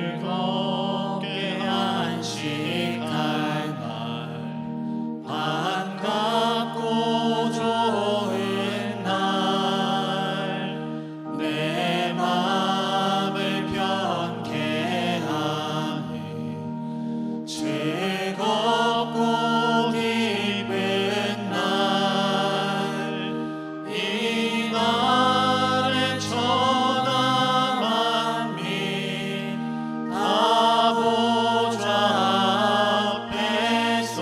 즐겁게 안식할 날 반갑고 좋은 날 내 맘을 편케 하네 즐겁고 기쁜 날 이 날에 천하 만민 다 보좌 앞에서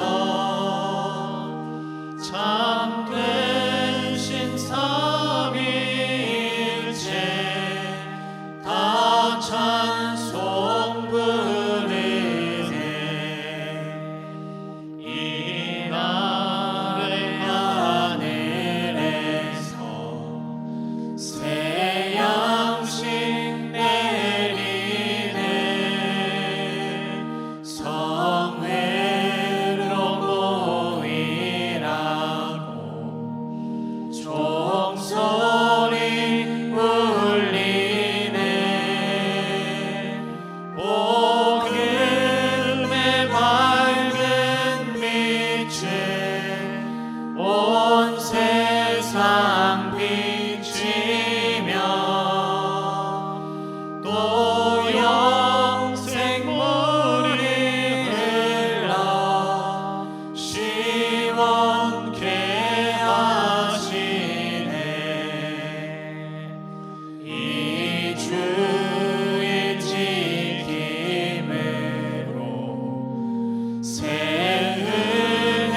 참되신 삼위일체 다 찬송 부르네 이 날에 하늘에서 새 양식 내리네 성회로 모이라고 종소리 울리네 복음의 밝은 빛을 온 세상 비치며 또 영생물이 흘러 시원케 하시네 이 주의 지킴으로 새 은혜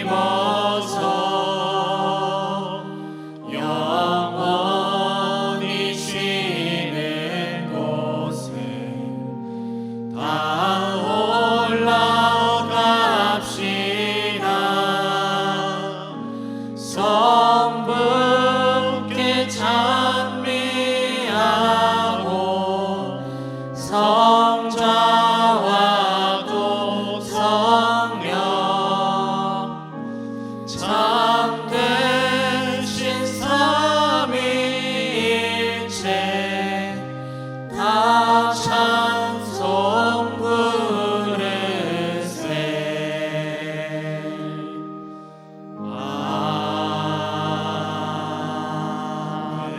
입어서 영원히 쉬는 곳에 다 올라갑시다 성부께 찬미하고 성자와 또 성령 참되신 삼위일체 다 찬송 부르세 아멘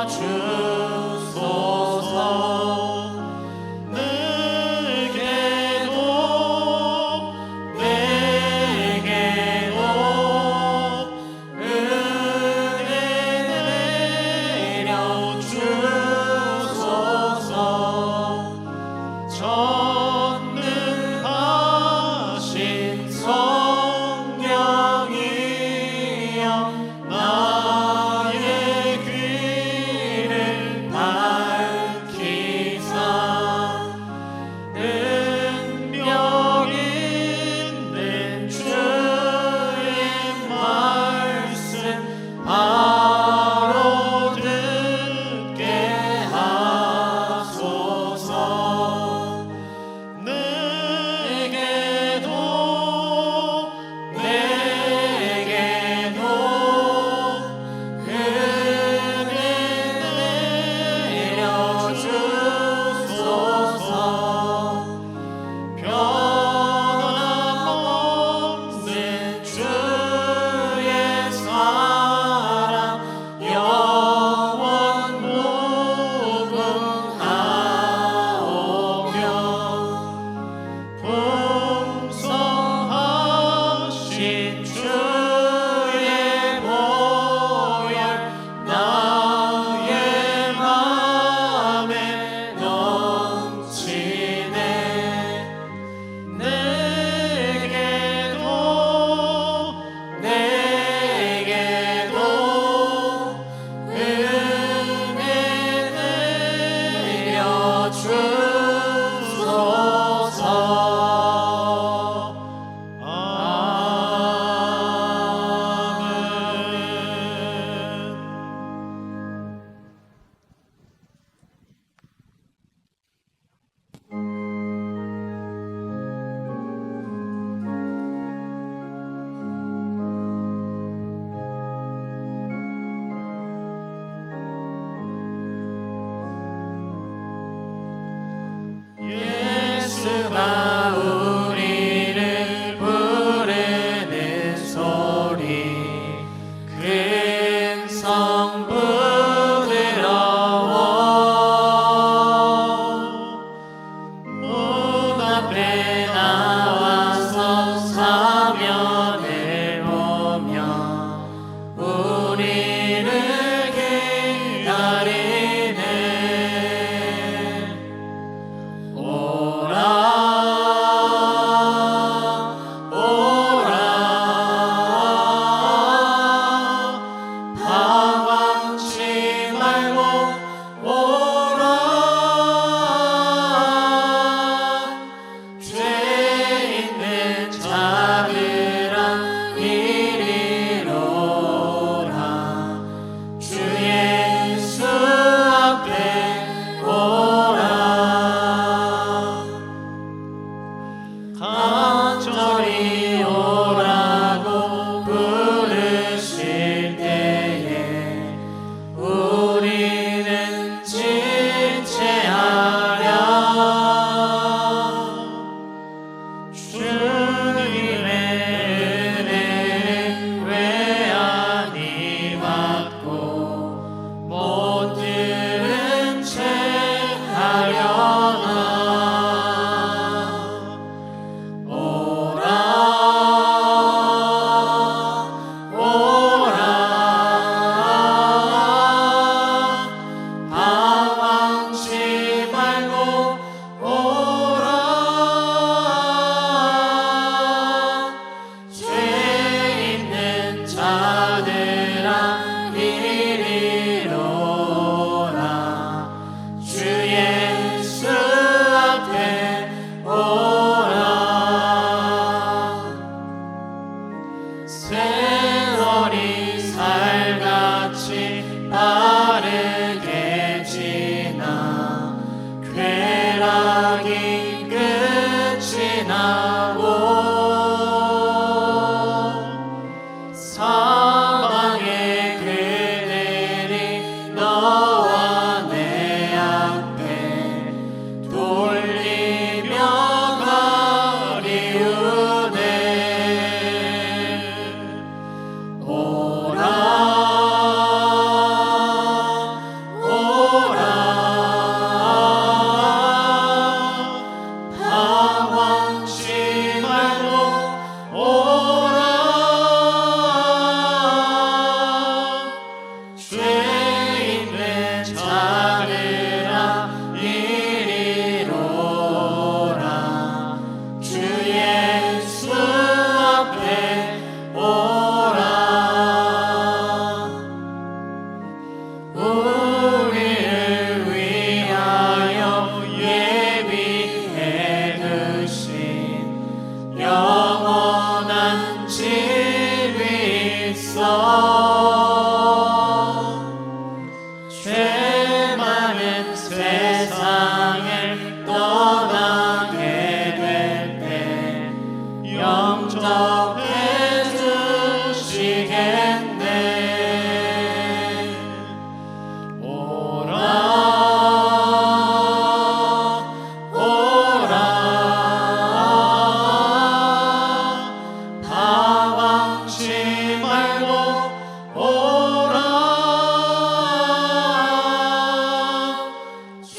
주소서. 내게도 은혜 내려 주소서. 전능하신 성령이여 나의 귀를 나는 세상을 떠나게 될 때 영접해 주시겠네. 오라 오라 방황치 말고 오라. 죄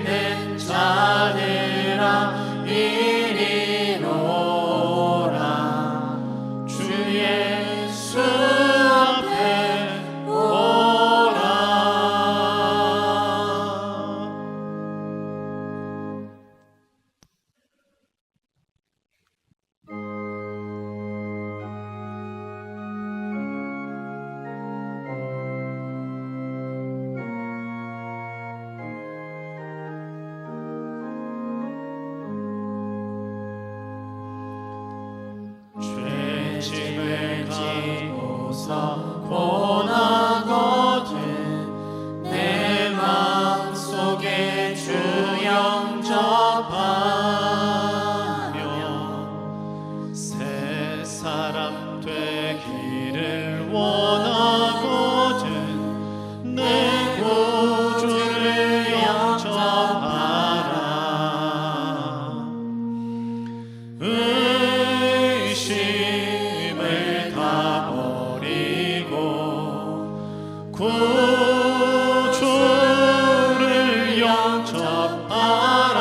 있는 자들아 이리 오라. 주 예수 앞에 오라. 죄짐을 지고서 고나거든 내 맘속에 주 영접하며 새 사람 되기를 원하거든 내 구주를 영접하라. 의심을 다 버리고 구주를 영접하라.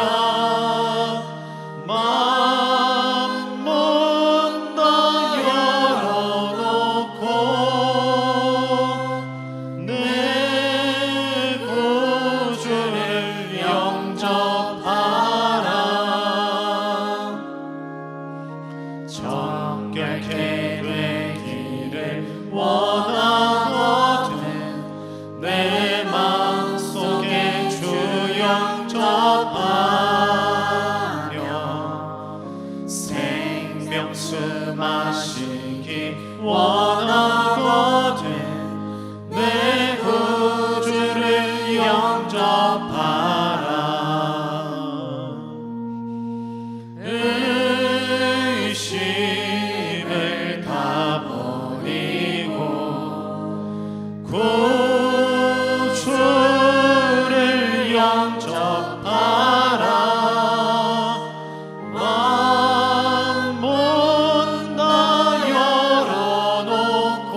마음 문 다 열어놓고 내 구주를 영접하라. 정결케 되기를 원하거든 내 마음속에 주 영접하며 생명수 마시기 원하거든 내 구주를 영접하라. 의심을 다 버리고 구주를 영접하라. 마음 문 다 열어놓고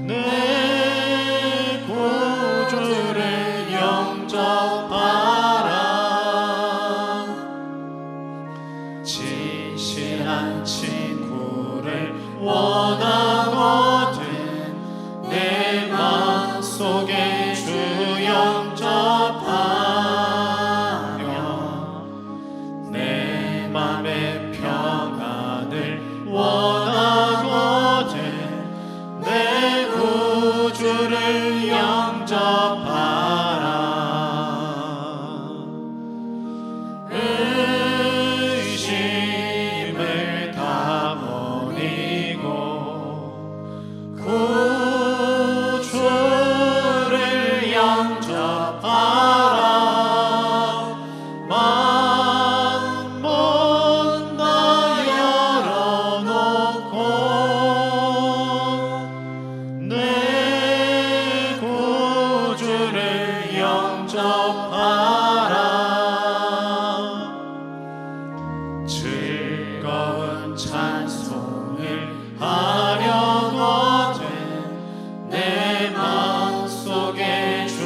내 구주를 영접하라. 진실한 친구를 원하거든 내 마음속에 주 영접하며 내 맘의 평안을 원하거든 내 구주를 영접하라. 의심을 다 버리고 구주를 영접하라. 마음 문 다 열어놓고 내 구주를 영접하라. 즐거운 찬송을 하려거든 내 마음속에 주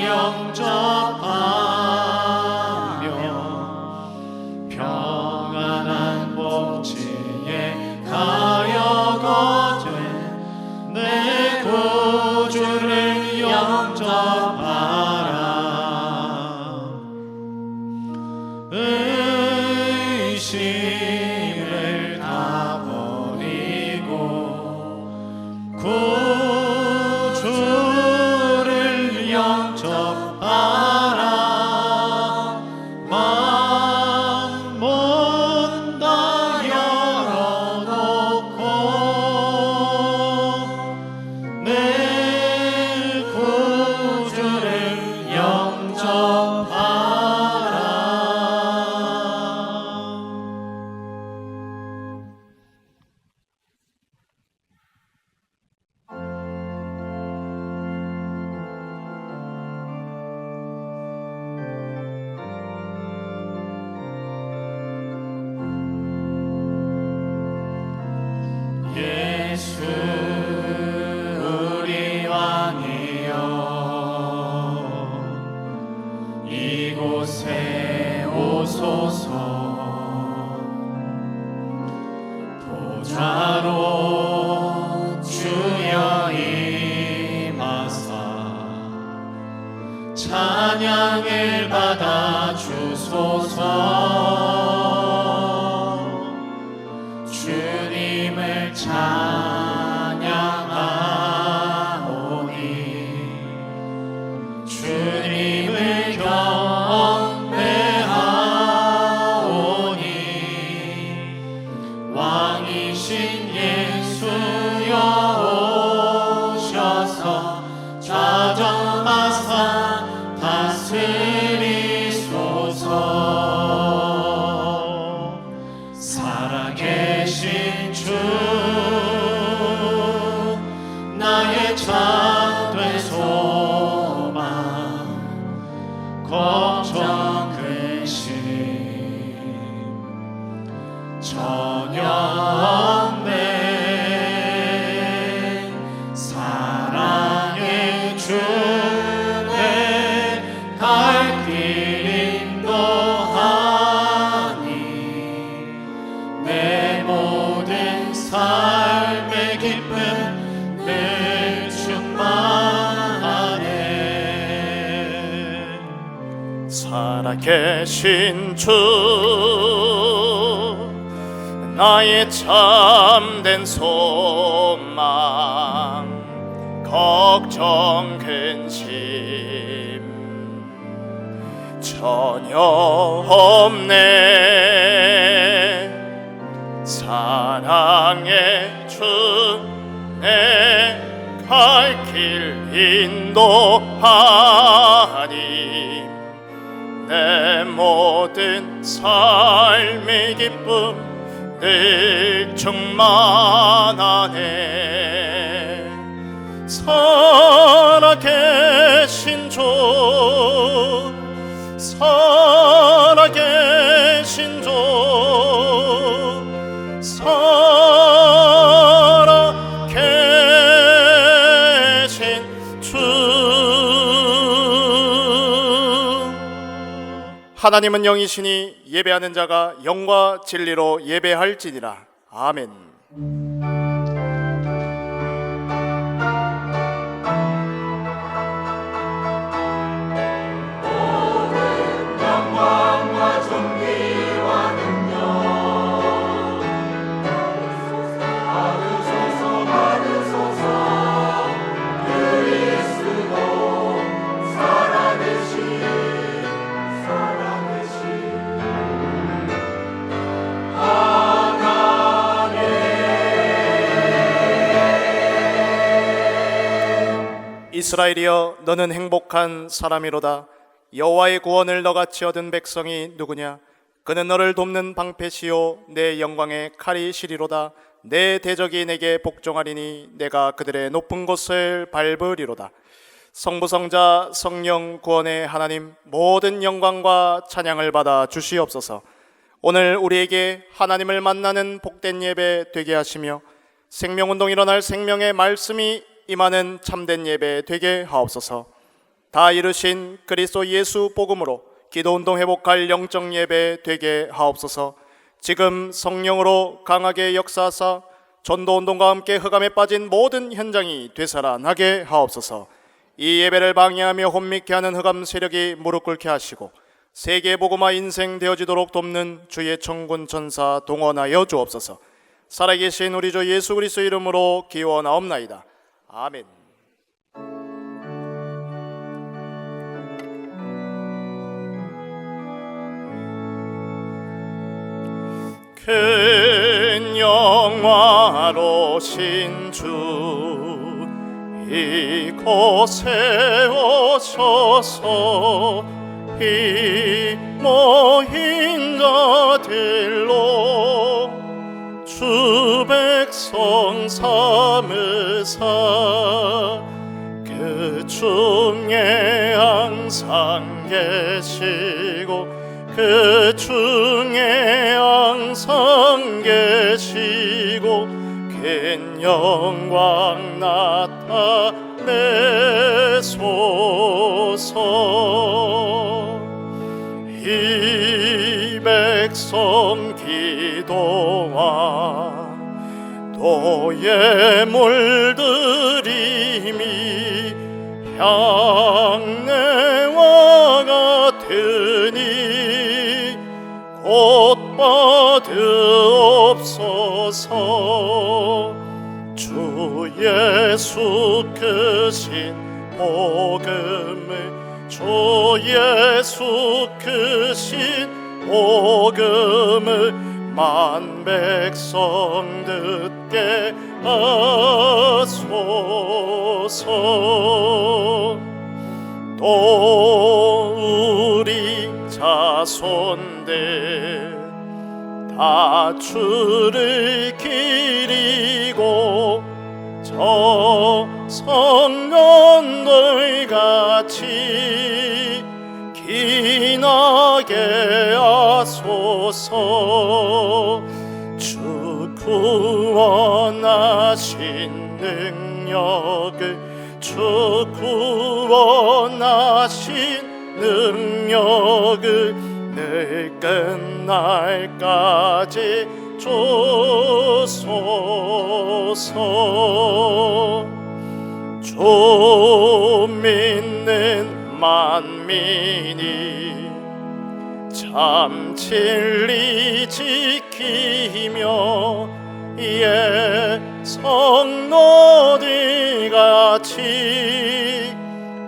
영접하며 평안한 복지에 가려거든 내 구주를 영접하라. 의심을 다 버리고 구주 찬양을 받아 주소서. 주님을 찬양하오니 주님을 경배하오니 왕이신 예수여 오셔서 좌정마사 다스리소서. 살아계신 주 나의 참된 소망 걱정 근심 전혀 없네. 사랑의 주내 갈 길 인도하니 내 모든 삶의 기쁨 늘 충만하네. 살아계신 주 나의 참된 소망 걱정 근심 전혀 없네. 사랑의 주 내 갈 길 인도하니 내 모든 삶의 기쁨 늘 충만하네. 살아계신 주 살아계신 주 살아계신 주. 하나님은 영이시니 예배하는 자가 영과 진리로 예배할지니라. 아멘. 이스라엘이여 너는 행복한 사람이로다. 여호와의 구원을 너같이 얻은 백성이 누구냐. 그는 너를 돕는 방패시요 내 영광의 칼이시리로다. 내 대적이 내게 복종하리니 내가 그들의 높은 곳을 밟으리로다. 성부성자 성령 구원의 하나님, 모든 영광과 찬양을 받아 주시옵소서. 오늘 우리에게 하나님을 만나는 복된 예배 되게 하시며 생명운동 일어날 생명의 말씀이 임하는 참된 예배 되게 하옵소서. 다 이루신 그리스도 예수 복음으로 기도운동 회복할 영적 예배 되게 하옵소서. 지금 성령으로 강하게 역사하사 전도운동과 함께 흑암에 빠진 모든 현장이 되살아나게 하옵소서. 이 예배를 방해하며 혼미케 하는 흑암 세력이 무릎 꿇게 하시고 세계 복음화 인생 되어지도록 돕는 주의 천군 천사 동원하여 주옵소서. 살아계신 우리 주 예수 그리스도 이름으로 기원하옵나이다. 아멘. 큰 영화로신 주 이곳에 오셔서 이 모인 자들로 주 백성 삼으사 그 중에 항상 계시고 그 중에 항상 계시고 큰 영광 나타내소서. 이 백성 기도와 도의 물들임이 향내와 복 받으옵소서. 주 예수 크신 복음을, 주 예수 크신 복음을 만 백성 듣게 하소서. 또 우리 자손들 다 주를 기리고 저 성년들 같이 기나게 하소서. 주 구원하신 능력을, 주 구원하신 능력을 늘 끝날까지 주소서. 주 믿는 만민이 참 진리 지키며 예 성도들 같이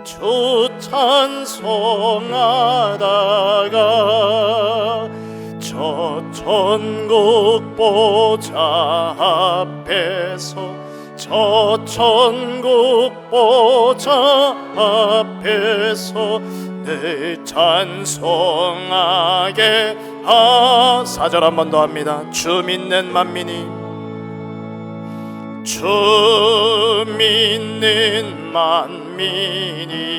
주 찬송하다가 저 천국 보좌 앞에서, 저 천국 보좌 앞에서 늘 찬송하게 하. 4절 한 번 더 합니다. 주 믿는 만민이, 주 믿는 만민이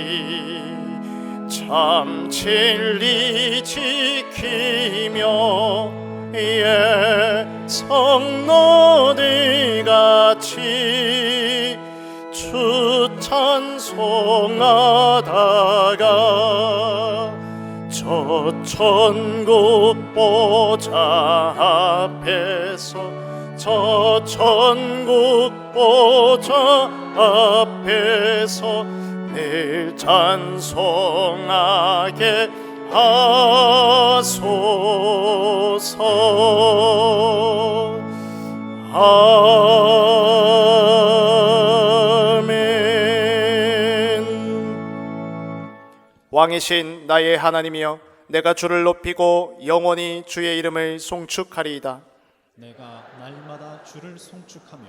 참 진리 지키며 예 성도들 같이 주 찬송하다가 저 천국 보좌 앞에서, 저 천국 보좌 앞에서 늘 찬송하게 하소서. 아멘. 왕이신 나의 하나님이여, 내가 주를 높이고 영원히 주의 이름을 송축하리이다. 내가 날마다 주를 송축하며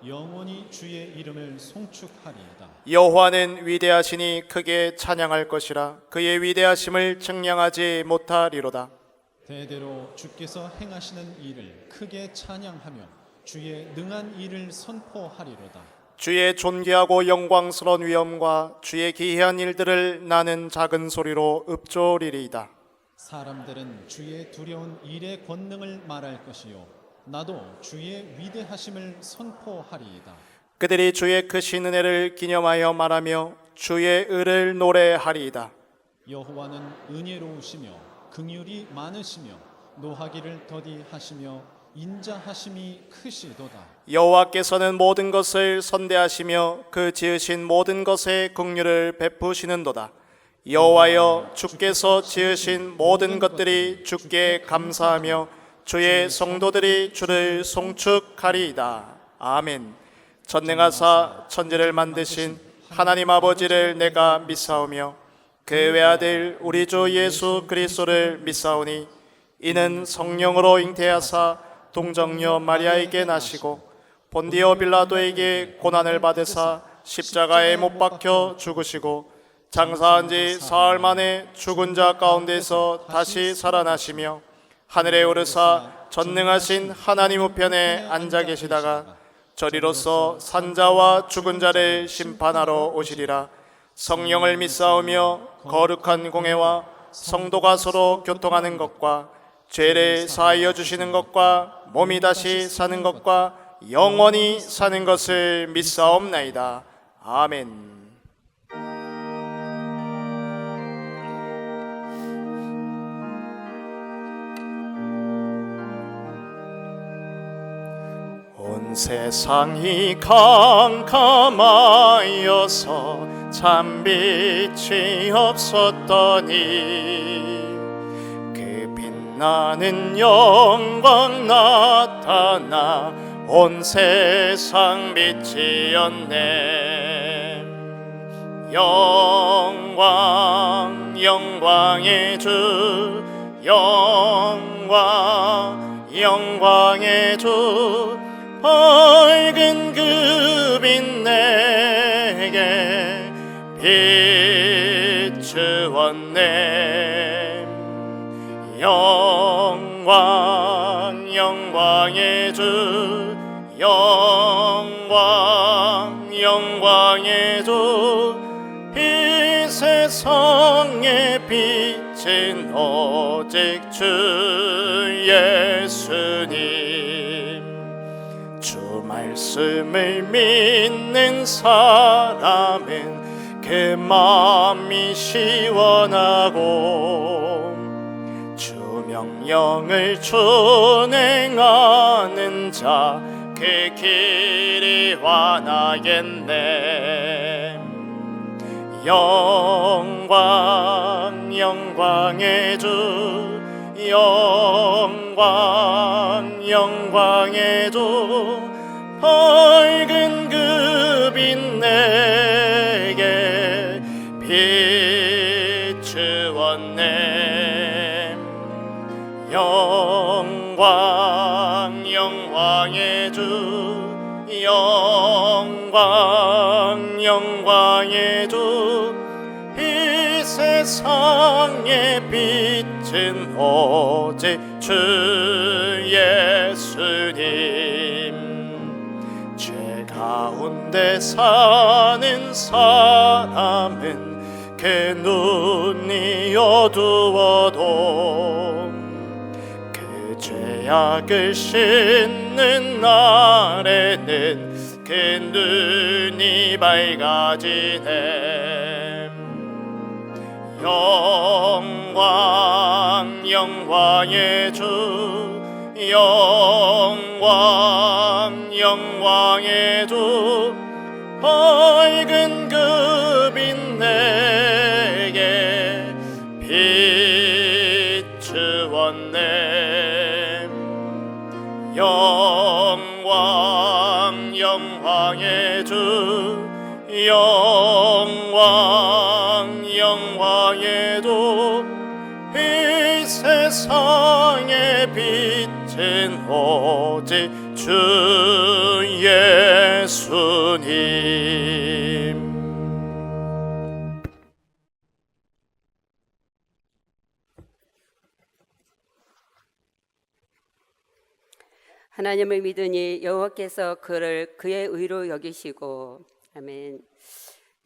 영원히 주의 이름을 송축하리이다. 여호와는 위대하시니 크게 찬양할 것이라. 그의 위대하심을 측량하지 못하리로다. 대대로 주께서 행하시는 일을 크게 찬양하며 주의 능한 일을 선포하리로다. 주의 존귀하고 영광스러운 위엄과 주의 기이한 일들을 나는 작은 소리로 읊조리리이다. 사람들은 주의 두려운 일의 권능을 말할 것이요 나도 주의 위대하심을 선포하리이다. 그들이 주의 크신 은혜를 기념하여 말하며 주의 의를 노래하리이다. 여호와는 은혜로우시며 긍휼이 많으시며 노하기를 더디하시며 인자하심이 크시도다. 여호와께서는 모든 것을 선대하시며 그 지으신 모든 것에 긍휼을 베푸시는도다. 여호와여, 주께서 지으신 모든 것들이 주께 감사하며 주의 성도들이 주를 송축하리이다. 아멘. 전능하사 천지를 만드신 하나님 아버지를 내가 믿사오며 그 외아들 우리 주 예수 그리스도를 믿사오니 이는 성령으로 잉태하사 동정녀 마리아에게 나시고 본디오 빌라도에게 고난을 받으사 십자가에 못 박혀 죽으시고 장사한 지 사흘 만에 죽은 자 가운데서 다시 살아나시며 하늘에 오르사 전능하신 하나님 우편에 앉아 계시다가 저리로서 산자와 죽은 자를 심판하러 오시리라. 성령을 믿사오며 거룩한 공회와 성도가 서로 교통하는 것과 죄를 사하여 주시는 것과 몸이 다시 사는 것과 영원히 사는 것을 믿사옵나이다. 아멘. 온 세상이 캄캄하여서 참 빛이 없었더니 그 빛난 나는 영광 나타나 온 세상 빛이었네. 영광 영광의 주, 영광 영광의 주, 밝은 그 빛 내게 비추었네. 영광 영광의 주, 영광 영광의 주, 이 세상에 빛은 오직 주 예수님. 주 말씀을 믿는 사람은 그 마음이 시원하고 주 명령을 준행하는 자 그 길이 환하겠네. 영광 영광의 주, 영광 영광의 주, 밝은 그 빛 내게 비추었네. 영광 영광의 주, 영광 영광의 주, 이 세상에 빛은 오직 주 예수님. 죄 가운데 사는 사람은 그 눈이 어두워도 그 죄악을 씻는 날에는 그 눈이 밝아지네. 영광 영광의 주, 영광 영광의 주, 밝은 그 빛 내게 비추었네. 영광 영광의 주, 영광 영광의 주, 이 세상에 빛은 오직 주 예수님. 하나님을 믿으니 여호와께서 그를 그의 의로 여기시고. 아멘.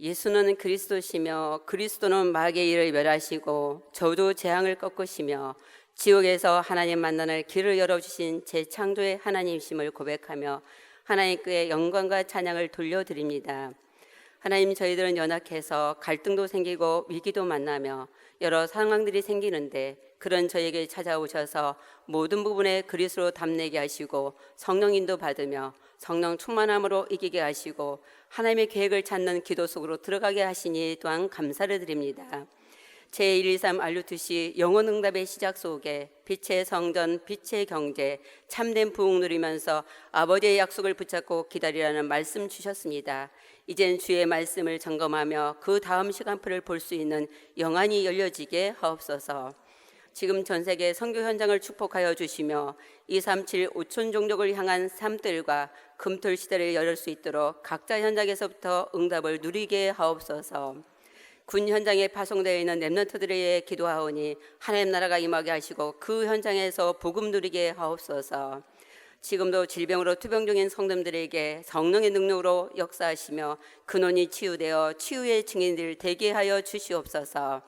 예수는 그리스도시며 그리스도는 마귀의 일을 멸하시고 저도 재앙을 꺾으시며 지옥에서 하나님 만나는 길을 열어주신 재창조의 하나님이심을 고백하며 하나님께 영광과 찬양을 돌려드립니다. 하나님, 저희들은 연약해서 갈등도 생기고 위기도 만나며 여러 상황들이 생기는데 그런 저에게 찾아오셔서 모든 부분에 그리스도로 담내게 하시고 성령 인도 받으며 성령 충만함으로 이기게 하시고 하나님의 계획을 찾는 기도 속으로 들어가게 하시니 또한 감사를 드립니다. 제123 알루트시 영혼응답의 시작 속에 빛의 성전, 빛의 경제, 참된 부흥 누리면서 아버지의 약속을 붙잡고 기다리라는 말씀 주셨습니다. 이젠 주의 말씀을 점검하며 그 다음 시간표를 볼 수 있는 영안이 열려지게 하옵소서. 지금 전 세계 선교 현장을 축복하여 주시며 237 5천 종족을 향한 삶들과 금토일 시대를 열을 수 있도록 각자 현장에서부터 응답을 누리게 하옵소서. 군 현장에 파송되어 있는 렘넌트들에 의해 기도하오니 하나님 나라가 임하게 하시고 그 현장에서 복음 누리게 하옵소서. 지금도 질병으로 투병 중인 성도들에게 성령의 능력으로 역사하시며 근원이 치유되어 치유의 증인들 되게 하여 주시옵소서.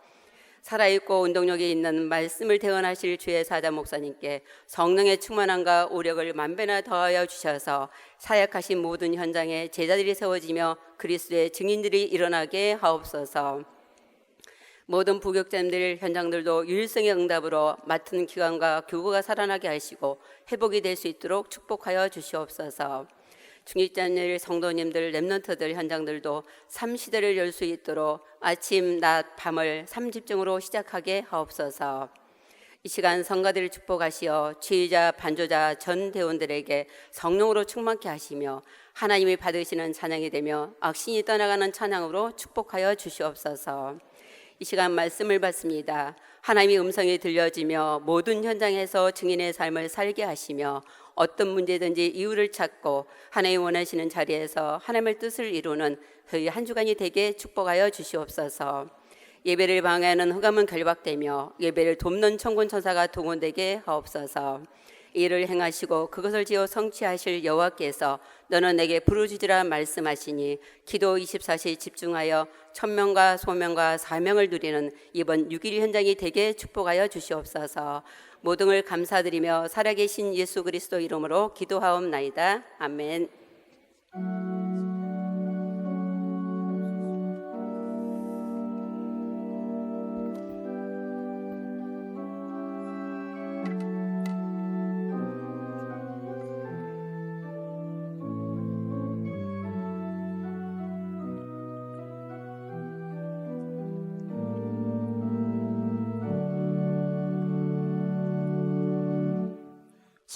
살아있고 운동력이 있는 말씀을 대언하실 주의 사자 목사님께 성령의 충만함과 오력을 만배나 더하여 주셔서 사역하신 모든 현장에 제자들이 세워지며 그리스도의 증인들이 일어나게 하옵소서. 모든 부격자님들 현장들도 유일성의 응답으로 맡은 기관과 교구가 살아나게 하시고 회복이 될 수 있도록 축복하여 주시옵소서. 중직자님들, 성도님들, 렘넌트들 현장들도 삶시대를 열 수 있도록 아침, 낮, 밤을 삶집중으로 시작하게 하옵소서. 이 시간 성가들을 축복하시어 지휘자, 반조자, 전 대원들에게 성령으로 충만케 하시며 하나님이 받으시는 찬양이 되며 악신이 떠나가는 찬양으로 축복하여 주시옵소서. 이 시간 말씀을 받습니다. 하나님의 음성이 들려지며 모든 현장에서 증인의 삶을 살게 하시며 어떤 문제든지 이유를 찾고 하나님 원하시는 자리에서 하나님의 뜻을 이루는 저희 한 주간이 되게 축복하여 주시옵소서. 예배를 방해하는 흑암은 결박되며 예배를 돕는 천군 천사가 동원되게 하옵소서. 이를 행하시고 그것을 지어 성취하실 여호와께서 너는 내게 부르짖으라 말씀하시니 기도 24시 집중하여 천명과 소명과 사명을 누리는 이번 6일 현장이 되게 축복하여 주시옵소서. 모든 걸 감사드리며 살아계신 예수 그리스도 이름으로 기도하옵나이다. 아멘.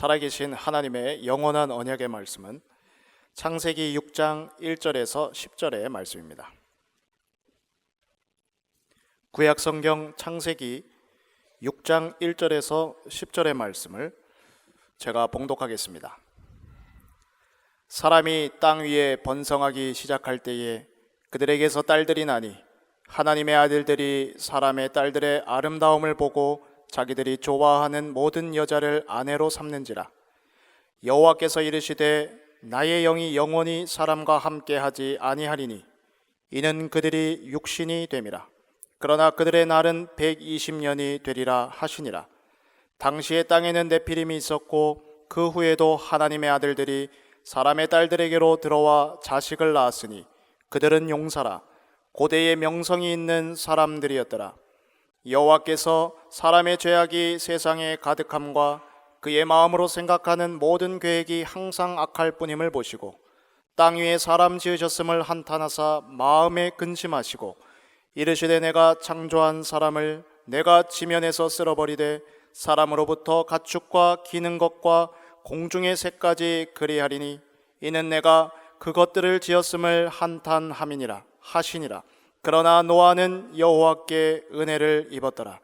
살아계신 하나님의 영원한 언약의 말씀은 창세기 6장 1절에서 10절의 말씀입니다. 구약성경 창세기 6장 1절에서 10절의 말씀을 제가 봉독하겠습니다. 사람이 땅 위에 번성하기 시작할 때에 그들에게서 딸들이 나니 하나님의 아들들이 사람의 딸들의 아름다움을 보고 자기들이 좋아하는 모든 여자를 아내로 삼는지라. 여호와께서 이르시되 나의 영이 영원히 사람과 함께하지 아니하리니 이는 그들이 육신이 됨이라. 그러나 그들의 날은 120년이 되리라 하시니라. 당시에 땅에는 네피림이 있었고 그 후에도 하나님의 아들들이 사람의 딸들에게로 들어와 자식을 낳았으니 그들은 용사라 고대의 명성이 있는 사람들이었더라. 여호와께서 사람의 죄악이 세상에 가득함과 그의 마음으로 생각하는 모든 계획이 항상 악할 뿐임을 보시고 땅 위에 사람 지으셨음을 한탄하사 마음에 근심하시고 이르시되 내가 창조한 사람을 내가 지면에서 쓸어버리되 사람으로부터 가축과 기는 것과 공중의 새까지 그리하리니 이는 내가 그것들을 지었음을 한탄함이니라 하시니라. 그러나 노아는 여호와께 은혜를 입었더라.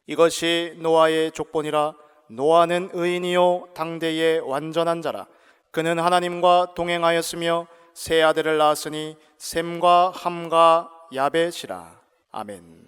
이것이 노아의 족본이라. 노아는 의인이요 당대의 완전한 자라. 그는 하나님과 동행하였으며 세 아들을 낳았으니 셈과 함과 야벳이라. 아멘.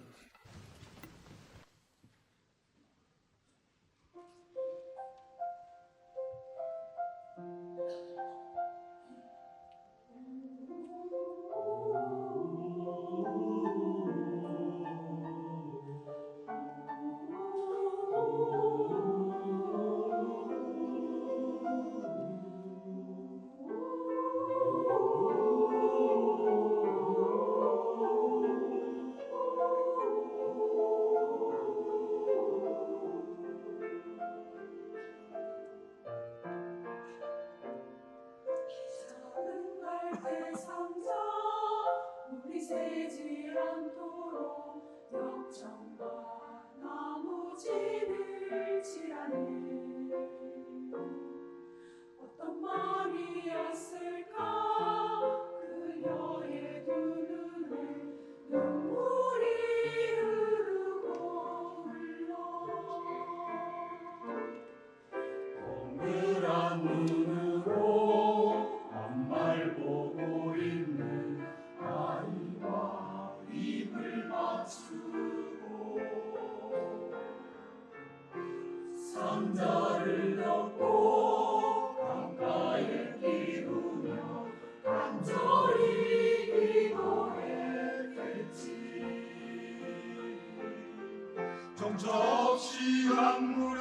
정적시 강물에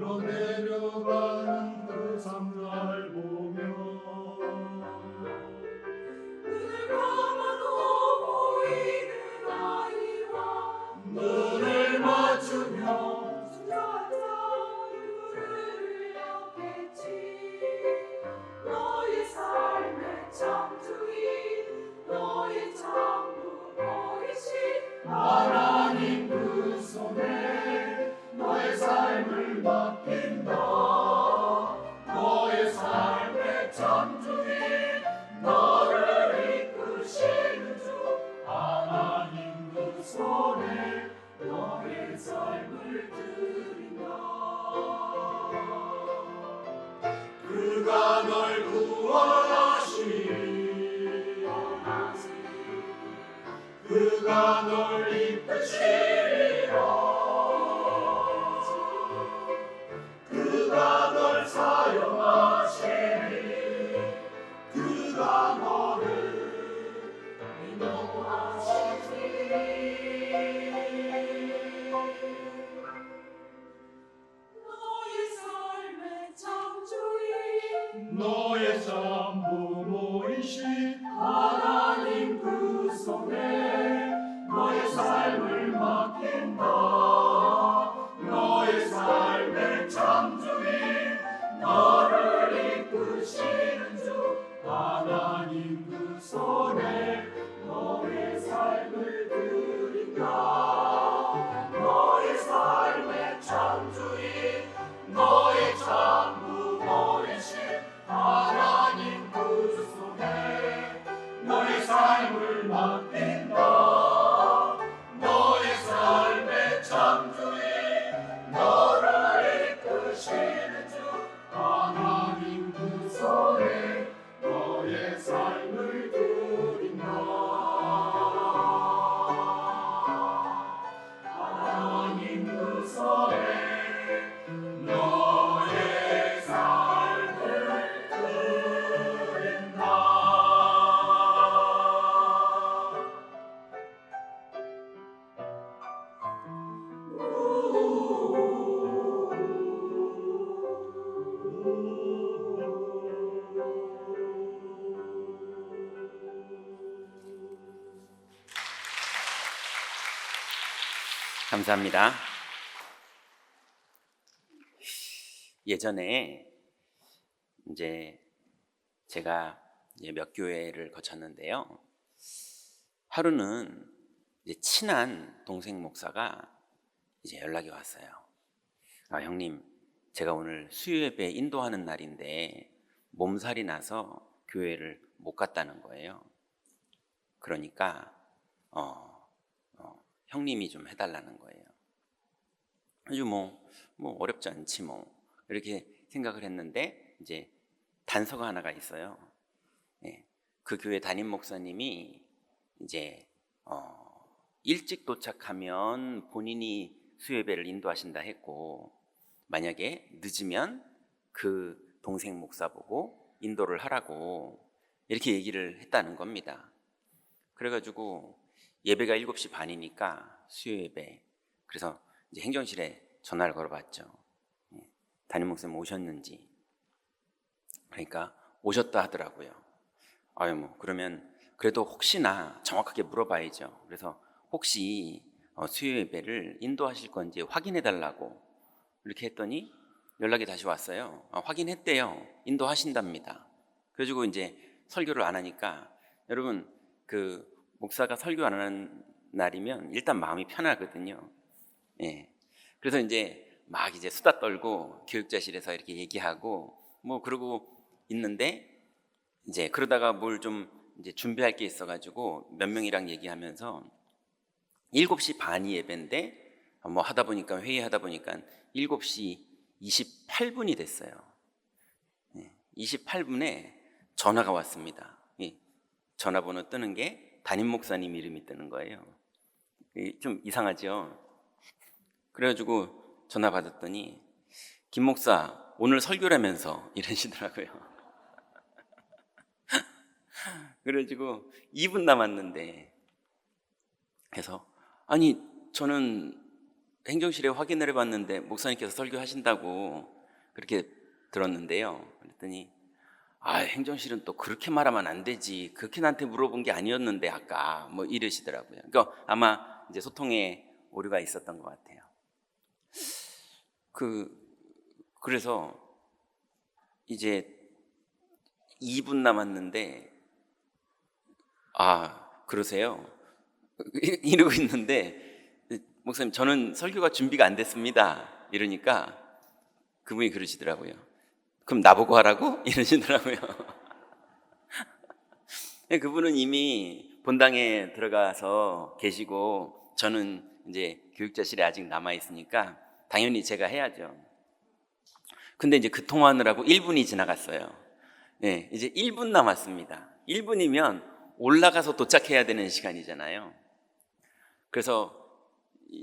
흘러내려가는 그 상자를 보며 눈을 감아도 보이는 아이와 눈을 맞추며 순전한 자유를 얻겠지. 너의 삶의 창조인 너의 창조 너의 신 그가 널 이끄시리라. 그가 널 사용하시리. 그가 너를 인도하시리. 너의 삶의 창조인 너의 전부모이신 하나님 그 손에 너의 삶을 맡긴다. 너의 삶의 창조인 너를 이끄시는 주 하나님 그 손에 너의 삶을 드린다. 너의 삶의 창조인 너의 전부모이신 하나님 그 손에 너의 삶을 맡긴다. 너의 삶의 창조인 너를 이끄시는 주 하나님 그 손에 너의 삶을 드린다. 하나님 그 손에 너의 삶을 드린다. 감사합니다. 예전에 이제 제가 몇 교회를 거쳤는데요. 하루는 이제 친한 동생 목사가 이제 연락이 왔어요. 형님, 제가 오늘 수요예배 인도하는 날인데 몸살이 나서 교회를 못 갔다는 거예요. 그러니까 형님이 좀 해달라는 거예요. 아주 뭐 어렵지 않지 뭐 이렇게 생각을 했는데 이제 단서가 하나가 있어요. 그 교회 담임 목사님이 이제 일찍 도착하면 본인이 수요예배를 인도하신다 했고, 만약에 늦으면 그 동생 목사 보고 인도를 하라고 이렇게 얘기를 했다는 겁니다. 그래가지고 예배가 7시 반이니까 수요예배, 그래서 이제 행정실에 전화를 걸어봤죠. 담임 목사님 오셨는지. 그러니까 오셨다 하더라고요. 그러면 그래도 혹시나 정확하게 물어봐야죠. 그래서 혹시 수요예배를 인도하실 건지 확인해 달라고 이렇게 했더니 연락이 다시 왔어요. 확인했대요. 인도하신답니다. 그래가지고 이제 설교를 안 하니까, 여러분 그 목사가 설교 안 하는 날이면 일단 마음이 편하거든요. 그래서 이제 막 이제 수다 떨고 교육자실에서 이렇게 얘기하고 뭐 그러고 있는데, 이제 그러다가 뭘 좀 이제 준비할 게 있어가지고 몇 명이랑 얘기하면서 7시 반이 예배인데 뭐 하다 보니까 회의하다 보니까 7시 28분이 됐어요. 28분에 전화가 왔습니다. 전화번호 뜨는 게 담임 목사님 이름이 뜨는 거예요. 좀 이상하죠? 그래가지고 전화 받았더니 김 목사 오늘 설교라면서 이러시더라고요. 그래가지고 2분 남았는데, 그래서 아니 저는 행정실에 확인을 해봤는데 목사님께서 설교하신다고 그렇게 들었는데요. 그랬더니 행정실은 또 그렇게 말하면 안 되지, 그렇게 나한테 물어본 게 아니었는데 아까 뭐 이러시더라고요. 그러니까 아마 이제 소통에 오류가 있었던 것 같아요. 그래서 이제 2분 남았는데 그러세요? 이러고 있는데 목사님 저는 설교가 준비가 안 됐습니다 이러니까 그분이 그러시더라고요. 그럼 나보고 하라고? 이러시더라고요. 그분은 이미 본당에 들어가서 계시고 저는 이제 교육자실에 아직 남아 있으니까 당연히 제가 해야죠. 근데 이제 그 통화하느라고 1분이 지나갔어요. 이제 1분 남았습니다. 1분이면 올라가서 도착해야 되는 시간이잖아요. 그래서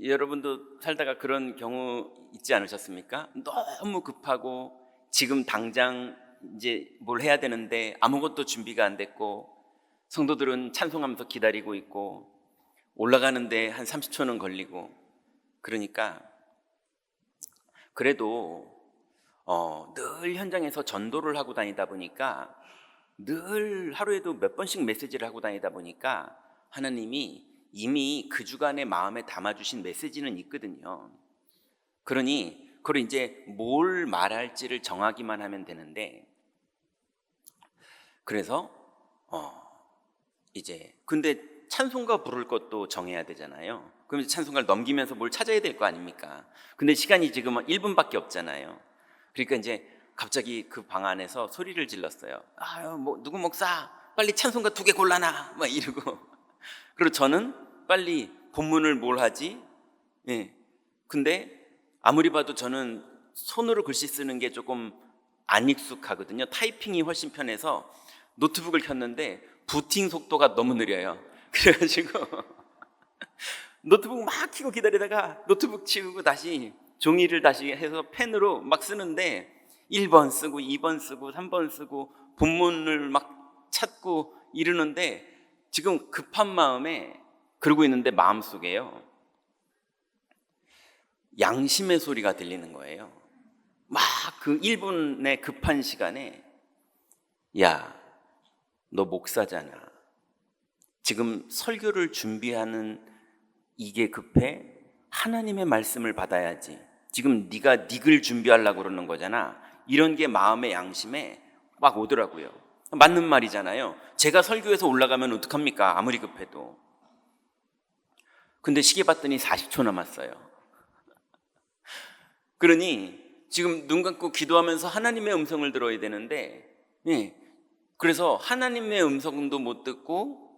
여러분도 살다가 그런 경우 있지 않으셨습니까? 너무 급하고 지금 당장 이제 뭘 해야 되는데 아무것도 준비가 안 됐고, 성도들은 찬송하면서 기다리고 있고 올라가는데 한 30초는 걸리고, 그러니까 그래도 늘 현장에서 전도를 하고 다니다 보니까, 늘 하루에도 몇 번씩 메시지를 하고 다니다 보니까 하나님이 이미 그 주간의 마음에 담아주신 메시지는 있거든요. 그러니 그걸 이제 뭘 말할지를 정하기만 하면 되는데, 그래서 이제 근데 찬송가 부를 것도 정해야 되잖아요. 그럼 이제 찬송가를 넘기면서 뭘 찾아야 될 거 아닙니까? 근데 시간이 지금 1분밖에 없잖아요. 그러니까 이제 갑자기 그 방 안에서 소리를 질렀어요. 누구 목사 빨리 찬송가 2개 골라놔 막 이러고. 그리고 저는 빨리 본문을 뭘 하지? 예. 근데 아무리 봐도 저는 손으로 글씨 쓰는 게 조금 안 익숙하거든요. 타이핑이 훨씬 편해서 노트북을 켰는데 부팅 속도가 너무 느려요. 그래가지고 노트북 막 켜고 기다리다가 노트북 치우고 다시 종이를 다시 해서 펜으로 막 쓰는데 1번 쓰고 2번 쓰고 3번 쓰고 본문을 막 찾고 이러는데, 지금 급한 마음에 그러고 있는데 마음속에요, 양심의 소리가 들리는 거예요. 막 그 1분의 급한 시간에, 야, 너 목사잖아. 지금 설교를 준비하는 이게 급해? 하나님의 말씀을 받아야지. 지금 네가 닉을 준비하려고 그러는 거잖아. 이런 게 마음의 양심에 막 오더라고요. 맞는 말이잖아요. 제가 설교에서 올라가면 어떡합니까? 아무리 급해도. 근데 시계 봤더니 40초 남았어요. 그러니 지금 눈 감고 기도하면서 하나님의 음성을 들어야 되는데, 그래서 하나님의 음성도 못 듣고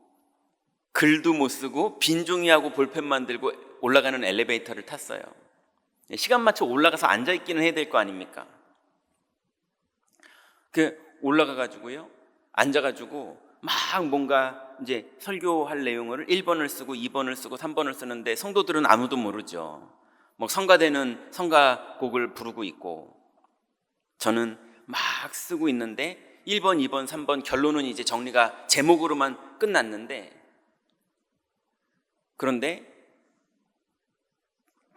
글도 못 쓰고 빈종이하고 볼펜만 들고 올라가는 엘리베이터를 탔어요. 시간 맞춰 올라가서 앉아있기는 해야 될 거 아닙니까? 올라가가지고요, 앉아가지고 막 뭔가 이제 설교할 내용을 1번을 쓰고 2번을 쓰고 3번을 쓰는데, 성도들은 아무도 모르죠. 뭐 성가대는 성가곡을 부르고 있고, 저는 막 쓰고 있는데 1번, 2번, 3번 결론은 이제 정리가 제목으로만 끝났는데, 그런데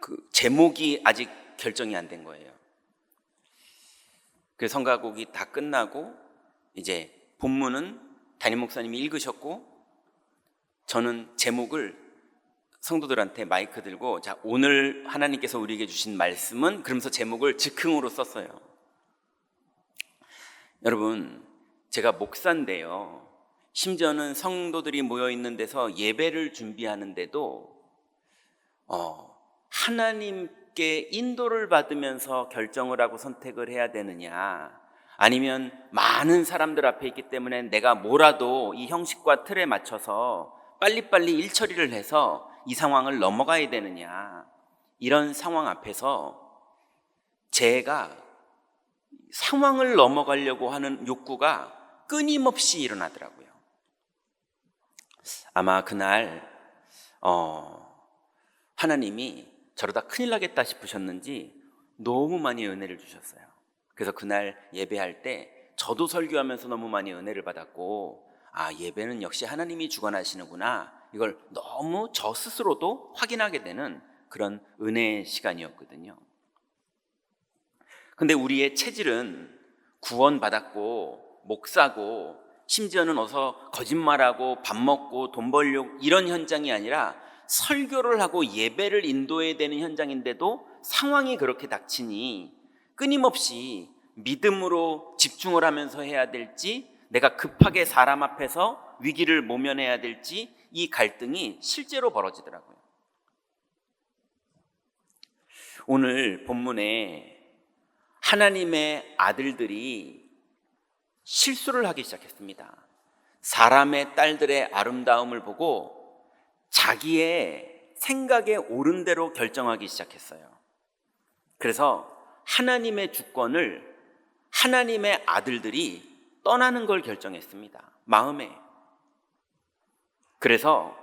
그 제목이 아직 결정이 안 된 거예요. 그 성가곡이 다 끝나고 이제 본문은 담임 목사님이 읽으셨고, 저는 제목을 성도들한테 마이크 들고, 자, 오늘 하나님께서 우리에게 주신 말씀은, 그러면서 제목을 즉흥으로 썼어요. 여러분, 제가 목사인데요, 심지어는 성도들이 모여 있는 데서 예배를 준비하는데도 하나님께 인도를 받으면서 결정을 하고 선택을 해야 되느냐, 아니면 많은 사람들 앞에 있기 때문에 내가 뭐라도 이 형식과 틀에 맞춰서 빨리빨리 일처리를 해서 이 상황을 넘어가야 되느냐, 이런 상황 앞에서 제가 상황을 넘어가려고 하는 욕구가 끊임없이 일어나더라고요. 아마 그날 하나님이 저러다 큰일 나겠다 싶으셨는지 너무 많이 은혜를 주셨어요. 그래서 그날 예배할 때 저도 설교하면서 너무 많이 은혜를 받았고, 예배는 역시 하나님이 주관하시는구나, 이걸 너무 저 스스로도 확인하게 되는 그런 은혜의 시간이었거든요. 근데 우리의 체질은 구원받았고 목사고, 심지어는 어서 거짓말하고 밥 먹고 돈 벌려고 이런 현장이 아니라, 설교를 하고 예배를 인도해야 되는 현장인데도 상황이 그렇게 닥치니 끊임없이 믿음으로 집중을 하면서 해야 될지, 내가 급하게 사람 앞에서 위기를 모면해야 될지, 이 갈등이 실제로 벌어지더라고요. 오늘 본문에 하나님의 아들들이 실수를 하기 시작했습니다. 사람의 딸들의 아름다움을 보고 자기의 생각에 옳은 대로 결정하기 시작했어요. 그래서 하나님의 주권을 하나님의 아들들이 떠나는 걸 결정했습니다. 마음에. 그래서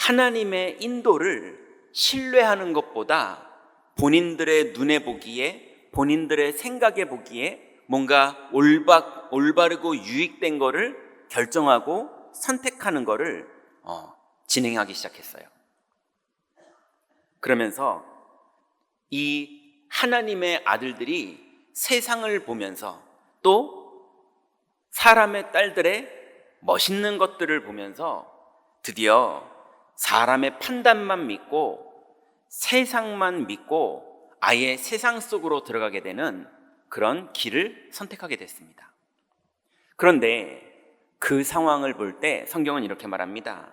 하나님의 인도를 신뢰하는 것보다 본인들의 눈에 보기에, 본인들의 생각에 보기에 뭔가 올바르고 유익된 거를 결정하고 선택하는 거를 진행하기 시작했어요. 그러면서 이 하나님의 아들들이 세상을 보면서 또 사람의 딸들의 멋있는 것들을 보면서 드디어 사람의 판단만 믿고 세상만 믿고 아예 세상 속으로 들어가게 되는 그런 길을 선택하게 됐습니다. 그런데 그 상황을 볼 때 성경은 이렇게 말합니다.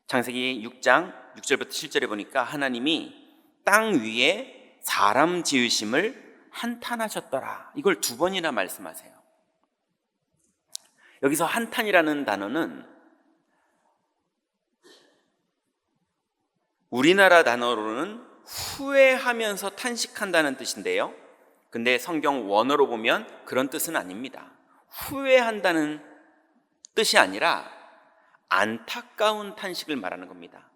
창세기 6장 6절부터 7절에 보니까 하나님이 땅 위에 사람 지으심을 한탄하셨더라. 이걸 2번이나 말씀하세요. 여기서 한탄이라는 단어는 우리나라 단어로는 후회하면서 탄식한다는 뜻인데요. 근데 성경 원어로 보면 그런 뜻은 아닙니다. 후회한다는 뜻이 아니라 안타까운 탄식을 말하는 겁니다.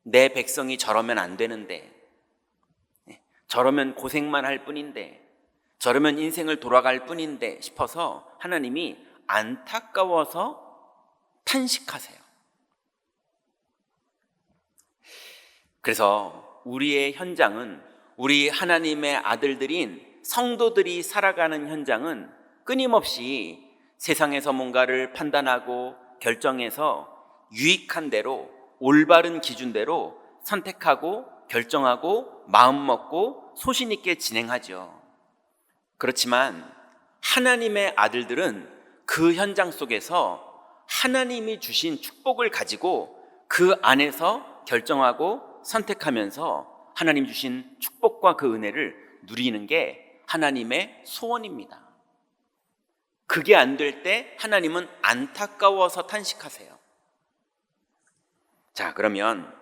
내 백성이 저러면 안 되는데, 저러면 고생만 할 뿐인데, 저러면 인생을 돌아갈 뿐인데 싶어서 하나님이 안타까워서 탄식하세요. 그래서 우리의 현장은, 우리 하나님의 아들들인 성도들이 살아가는 현장은 끊임없이 세상에서 뭔가를 판단하고 결정해서 유익한 대로, 올바른 기준대로 선택하고 결정하고 마음 먹고 소신 있게 진행하죠. 그렇지만 하나님의 아들들은 그 현장 속에서 하나님이 주신 축복을 가지고 그 안에서 결정하고 선택하면서 하나님 주신 축복과 그 은혜를 누리는 게 하나님의 소원입니다. 그게 안 될 때 하나님은 안타까워서 탄식하세요. 자, 그러면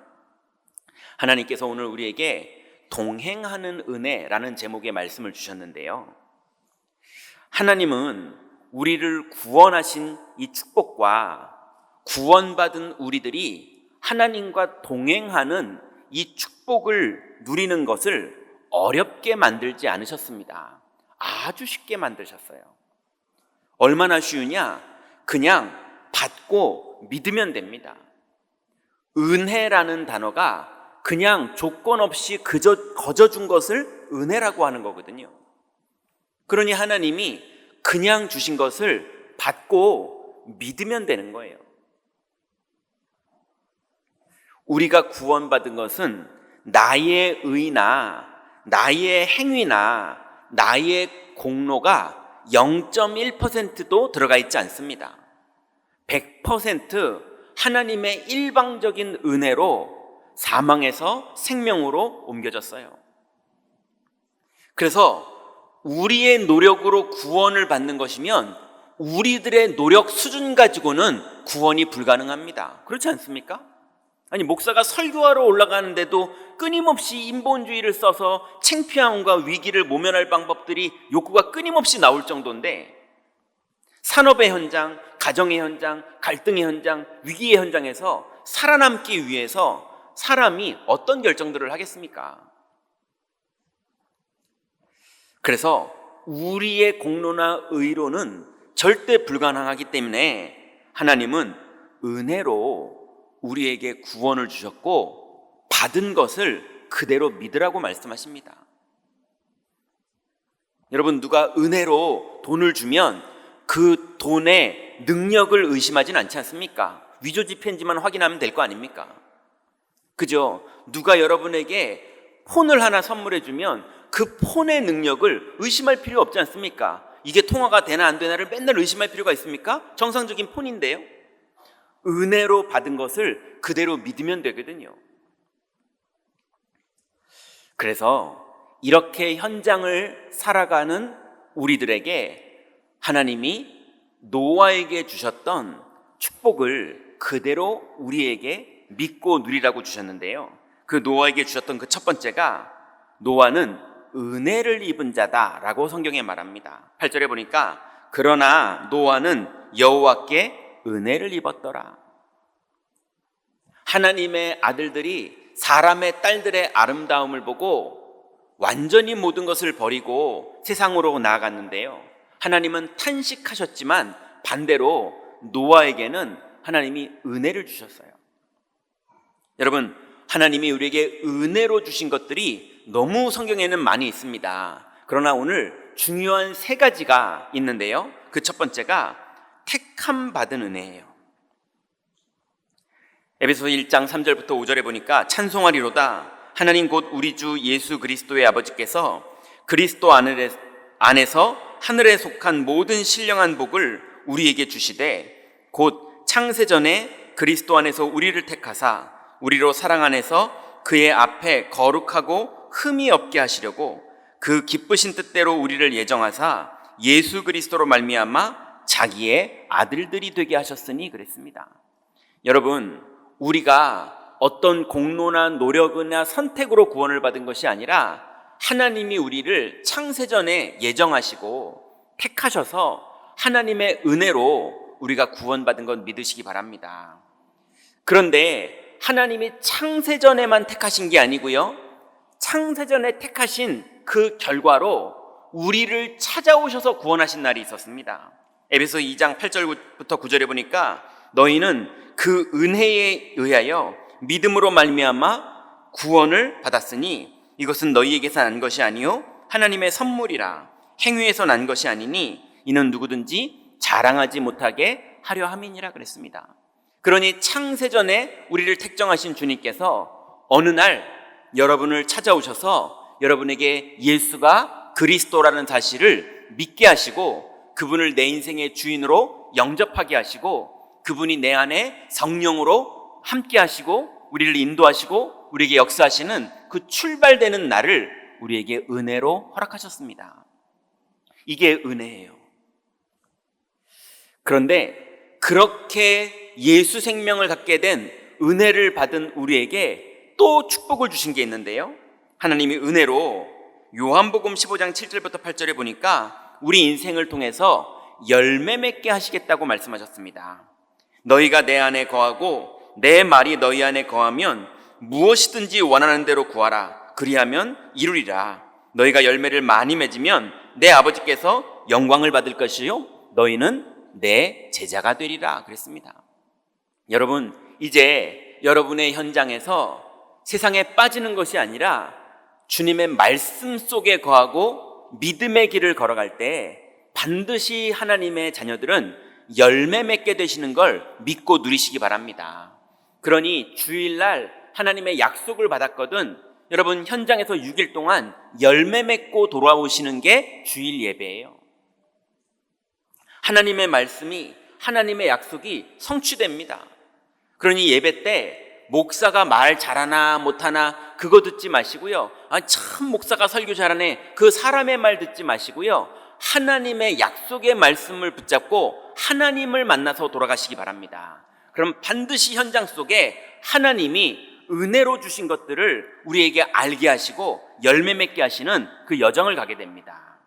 하나님께서 오늘 우리에게 동행하는 은혜라는 제목의 말씀을 주셨는데요. 하나님은 우리를 구원하신 이 축복과 구원받은 우리들이 하나님과 동행하는 이 축복을 누리는 것을 어렵게 만들지 않으셨습니다. 아주 쉽게 만드셨어요. 얼마나 쉬우냐? 그냥 받고 믿으면 됩니다. 은혜라는 단어가 그냥 조건 없이 그저 거저준 것을 은혜라고 하는 거거든요. 그러니 하나님이 그냥 주신 것을 받고 믿으면 되는 거예요. 우리가 구원받은 것은 나의 의나 나의 행위나 나의 공로가 0.1%도 들어가 있지 않습니다. 100% 하나님의 일방적인 은혜로 사망에서 생명으로 옮겨졌어요. 그래서 우리의 노력으로 구원을 받는 것이면 우리들의 노력 수준 가지고는 구원이 불가능합니다. 그렇지 않습니까? 아니, 목사가 설교하러 올라가는데도 끊임없이 인본주의를 써서 창피함과 위기를 모면할 방법들이 욕구가 끊임없이 나올 정도인데, 산업의 현장, 가정의 현장, 갈등의 현장, 위기의 현장에서 살아남기 위해서 사람이 어떤 결정들을 하겠습니까? 그래서 우리의 공로나 의로는 절대 불가능하기 때문에 하나님은 은혜로 우리에게 구원을 주셨고 받은 것을 그대로 믿으라고 말씀하십니다. 여러분, 누가 은혜로 돈을 주면 그 돈의 능력을 의심하진 않지 않습니까? 위조지폐인지만 확인하면 될 거 아닙니까? 그죠? 누가 여러분에게 폰을 하나 선물해 주면 그 폰의 능력을 의심할 필요 없지 않습니까? 이게 통화가 되나 안 되나를 맨날 의심할 필요가 있습니까? 정상적인 폰인데요. 은혜로 받은 것을 그대로 믿으면 되거든요. 그래서 이렇게 현장을 살아가는 우리들에게 하나님이 노아에게 주셨던 축복을 그대로 우리에게 믿고 누리라고 주셨는데요. 그 노아에게 주셨던 그 첫 번째가 노아는 은혜를 입은 자다라고 성경에 말합니다. 8절에 보니까 그러나 노아는 여호와께 은혜를 입었더라. 하나님의 아들들이 사람의 딸들의 아름다움을 보고 완전히 모든 것을 버리고 세상으로 나아갔는데요. 하나님은 탄식하셨지만 반대로 노아에게는 하나님이 은혜를 주셨어요. 여러분, 하나님이 우리에게 은혜로 주신 것들이 너무 성경에는 많이 있습니다. 그러나 오늘 중요한 세 가지가 있는데요. 그 첫 번째가 택함 받은 은혜예요. 에베소서 1장 3절부터 5절에 보니까 찬송하리로다 하나님 곧 우리 주 예수 그리스도의 아버지께서 그리스도 안에서 하늘에 속한 모든 신령한 복을 우리에게 주시되 곧 창세전에 그리스도 안에서 우리를 택하사 우리로 사랑 안에서 그의 앞에 거룩하고 흠이 없게 하시려고 그 기쁘신 뜻대로 우리를 예정하사 예수 그리스도로 말미암아 자기의 아들들이 되게 하셨으니 그랬습니다. 여러분, 우리가 어떤 공로나 노력이나 선택으로 구원을 받은 것이 아니라 하나님이 우리를 창세전에 예정하시고 택하셔서 하나님의 은혜로 우리가 구원받은 것 믿으시기 바랍니다. 그런데 하나님이 창세전에만 택하신 게 아니고요, 창세전에 택하신 그 결과로 우리를 찾아오셔서 구원하신 날이 있었습니다. 에베소 2장 8절부터 9절에 보니까 너희는 그 은혜에 의하여 믿음으로 말미암아 구원을 받았으니 이것은 너희에게서 난 것이 아니요 하나님의 선물이라. 행위에서 난 것이 아니니 이는 누구든지 자랑하지 못하게 하려 함이니라 그랬습니다. 그러니 창세전에 우리를 택정하신 주님께서 어느 날 여러분을 찾아오셔서 여러분에게 예수가 그리스도라는 사실을 믿게 하시고 그분을 내 인생의 주인으로 영접하게 하시고 그분이 내 안에 성령으로 함께 하시고 우리를 인도하시고 우리에게 역사하시는 그 출발되는 날을 우리에게 은혜로 허락하셨습니다. 이게 은혜예요. 그런데 그렇게 예수 생명을 갖게 된 은혜를 받은 우리에게 또 축복을 주신 게 있는데요. 하나님이 은혜로 요한복음 15장 7절부터 8절에 보니까 우리 인생을 통해서 열매 맺게 하시겠다고 말씀하셨습니다. 너희가 내 안에 거하고 내 말이 너희 안에 거하면 무엇이든지 원하는 대로 구하라. 그리하면 이루리라. 너희가 열매를 많이 맺으면 내 아버지께서 영광을 받을 것이요 너희는 내 제자가 되리라 그랬습니다. 여러분, 이제 여러분의 현장에서 세상에 빠지는 것이 아니라 주님의 말씀 속에 거하고 믿음의 길을 걸어갈 때 반드시 하나님의 자녀들은 열매 맺게 되시는 걸 믿고 누리시기 바랍니다. 그러니 주일날 하나님의 약속을 받았거든 여러분 현장에서 6일 동안 열매 맺고 돌아오시는 게 주일 예배예요. 하나님의 말씀이, 하나님의 약속이 성취됩니다. 그러니 예배 때 목사가 말 잘하나 못하나 그거 듣지 마시고요. 참 목사가 설교 잘하네 그 사람의 말 듣지 마시고요. 하나님의 약속의 말씀을 붙잡고 하나님을 만나서 돌아가시기 바랍니다. 그럼 반드시 현장 속에 하나님이 은혜로 주신 것들을 우리에게 알게 하시고 열매 맺게 하시는 그 여정을 가게 됩니다.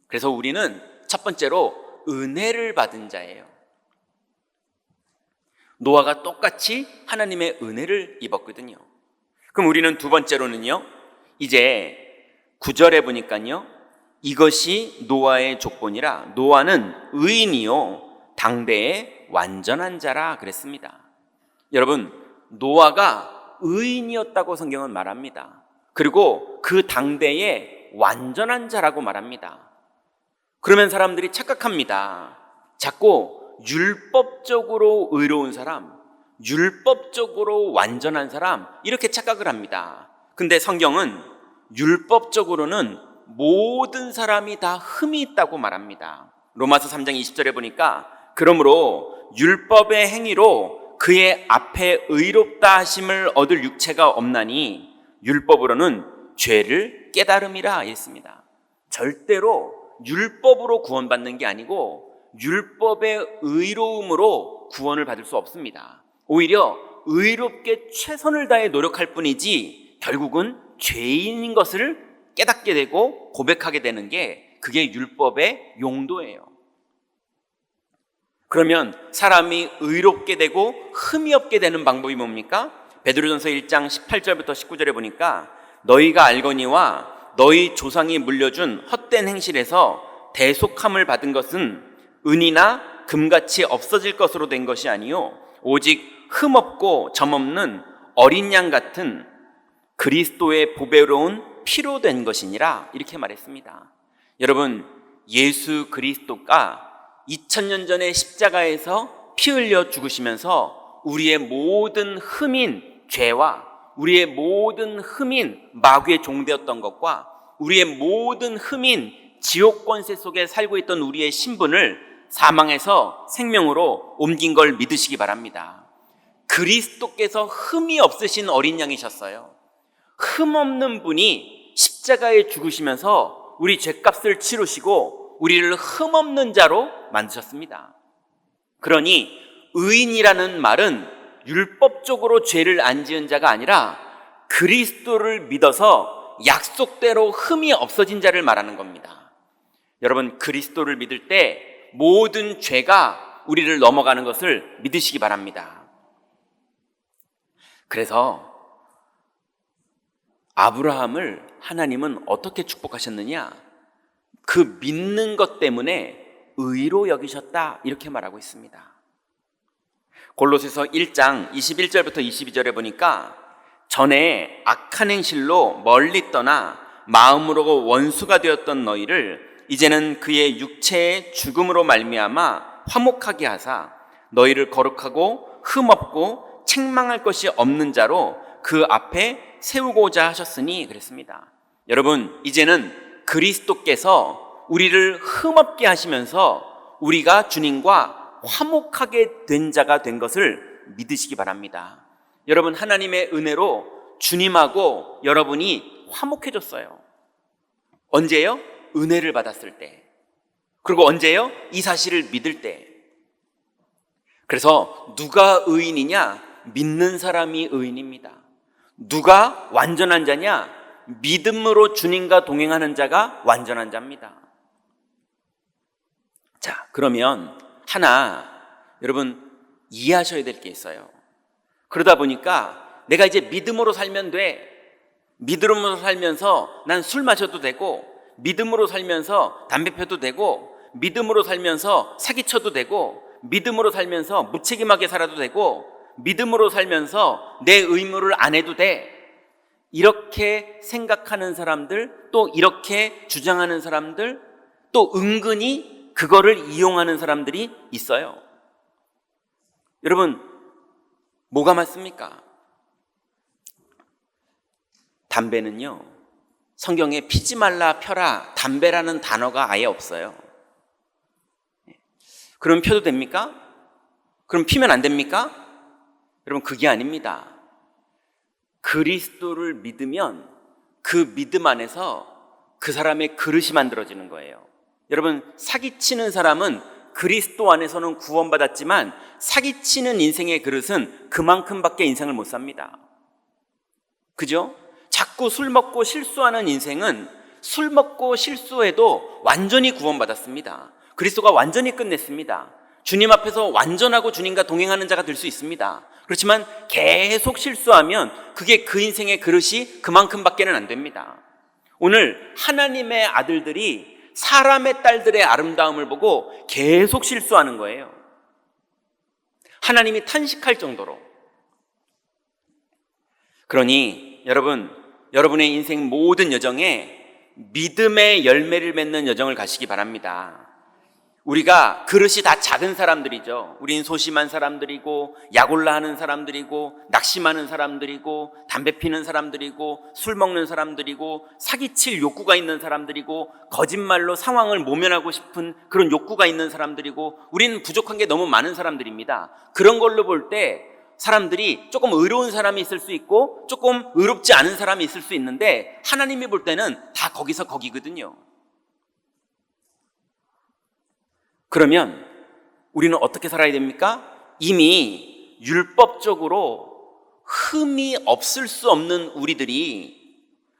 그래서 우리는 첫 번째로 은혜를 받은 자예요. 노아가 똑같이 하나님의 은혜를 입었거든요. 그럼 우리는 두 번째로는요, 이제 9절에 보니까요, 이것이 노아의 조건이라 노아는 의인이요 당대의 완전한 자라 그랬습니다. 여러분, 노아가 의인이었다고 성경은 말합니다. 그리고 그 당대의 완전한 자라고 말합니다. 그러면 사람들이 착각합니다. 자꾸 율법적으로 의로운 사람, 율법적으로 완전한 사람 이렇게 착각을 합니다. 근데 성경은 율법적으로는 모든 사람이 다 흠이 있다고 말합니다. 로마서 3장 20절에 보니까 그러므로 율법의 행위로 그의 앞에 의롭다 하심을 얻을 육체가 없나니 율법으로는 죄를 깨달음이라 했습니다. 절대로 율법으로 구원받는 게 아니고 율법의 의로움으로 구원을 받을 수 없습니다. 오히려 의롭게 최선을 다해 노력할 뿐이지 결국은 죄인인 것을 깨닫게 되고 고백하게 되는 게 그게 율법의 용도예요. 그러면 사람이 의롭게 되고 흠이 없게 되는 방법이 뭡니까? 베드로전서 1장 18절부터 19절에 보니까 너희가 알거니와 너희 조상이 물려준 헛된 행실에서 대속함을 받은 것은 은이나 금같이 없어질 것으로 된 것이 아니요 오직 흠없고 점없는 어린 양 같은 그리스도의 보배로운 피로 된 것이니라 이렇게 말했습니다. 여러분, 예수 그리스도가 2000년 전에 십자가에서 피 흘려 죽으시면서 우리의 모든 흠인 죄와 우리의 모든 흠인 마귀의 종되었던 것과 우리의 모든 흠인 지옥 권세 속에 살고 있던 우리의 신분을 사망에서 생명으로 옮긴 걸 믿으시기 바랍니다. 그리스도께서 흠이 없으신 어린 양이셨어요. 흠 없는 분이 십자가에 죽으시면서 우리 죄값을 치르시고 우리를 흠 없는 자로 만드셨습니다. 그러니 의인이라는 말은 율법적으로 죄를 안 지은 자가 아니라 그리스도를 믿어서 약속대로 흠이 없어진 자를 말하는 겁니다. 여러분, 그리스도를 믿을 때 모든 죄가 우리를 넘어가는 것을 믿으시기 바랍니다. 그래서 아브라함을 하나님은 어떻게 축복하셨느냐? 그 믿는 것 때문에 의로 여기셨다 이렇게 말하고 있습니다. 골로새서 1장 21절부터 22절에 보니까 전에 악한 행실로 멀리 떠나 마음으로 원수가 되었던 너희를 이제는 그의 육체의 죽음으로 말미암아 화목하게 하사 너희를 거룩하고 흠없고 책망할 것이 없는 자로 그 앞에 세우고자 하셨으니 그랬습니다. 여러분, 이제는 그리스도께서 우리를 흠없게 하시면서 우리가 주님과 화목하게 된 자가 된 것을 믿으시기 바랍니다. 여러분, 하나님의 은혜로 주님하고 여러분이 화목해졌어요. 언제요? 은혜를 받았을 때. 그리고 언제요? 이 사실을 믿을 때. 그래서 누가 의인이냐? 믿는 사람이 의인입니다. 누가 완전한 자냐? 믿음으로 주님과 동행하는 자가 완전한 자입니다. 자, 그러면 하나 여러분 이해하셔야 될 게 있어요. 그러다 보니까 내가 이제 믿음으로 살면 돼. 믿음으로 살면서 난 술 마셔도 되고, 믿음으로 살면서 담배 펴도 되고, 믿음으로 살면서 사기쳐도 되고, 믿음으로 살면서 무책임하게 살아도 되고, 믿음으로 살면서 내 의무를 안 해도 돼. 이렇게 생각하는 사람들, 또 이렇게 주장하는 사람들, 또 은근히 그거를 이용하는 사람들이 있어요. 여러분, 뭐가 맞습니까? 담배는요, 성경에 피지 말라 펴라 담배라는 단어가 아예 없어요. 그럼 펴도 됩니까? 그럼 피면 안 됩니까? 여러분, 그게 아닙니다. 그리스도를 믿으면 그 믿음 안에서 그 사람의 그릇이 만들어지는 거예요. 여러분, 사기치는 사람은 그리스도 안에서는 구원받았지만 사기치는 인생의 그릇은 그만큼밖에 인생을 못 삽니다. 그죠? 자꾸 술 먹고 실수하는 인생은 술 먹고 실수해도 완전히 구원받았습니다. 그리스도가 완전히 끝냈습니다. 주님 앞에서 완전하고 주님과 동행하는 자가 될 수 있습니다. 그렇지만 계속 실수하면 그게 그 인생의 그릇이 그만큼밖에는 안 됩니다. 오늘 하나님의 아들들이 사람의 딸들의 아름다움을 보고 계속 실수하는 거예요. 하나님이 탄식할 정도로. 그러니 여러분, 여러분의 인생 모든 여정에 믿음의 열매를 맺는 여정을 가시기 바랍니다. 우리가 그릇이 다 작은 사람들이죠. 우린 소심한 사람들이고, 약올라 하는 사람들이고, 낙심하는 사람들이고, 담배 피는 사람들이고, 술 먹는 사람들이고, 사기칠 욕구가 있는 사람들이고, 거짓말로 상황을 모면하고 싶은 그런 욕구가 있는 사람들이고, 우리는 부족한 게 너무 많은 사람들입니다. 그런 걸로 볼 때 사람들이 조금 의로운 사람이 있을 수 있고 조금 의롭지 않은 사람이 있을 수 있는데, 하나님이 볼 때는 다 거기서 거기거든요. 그러면 우리는 어떻게 살아야 됩니까? 이미 율법적으로 흠이 없을 수 없는 우리들이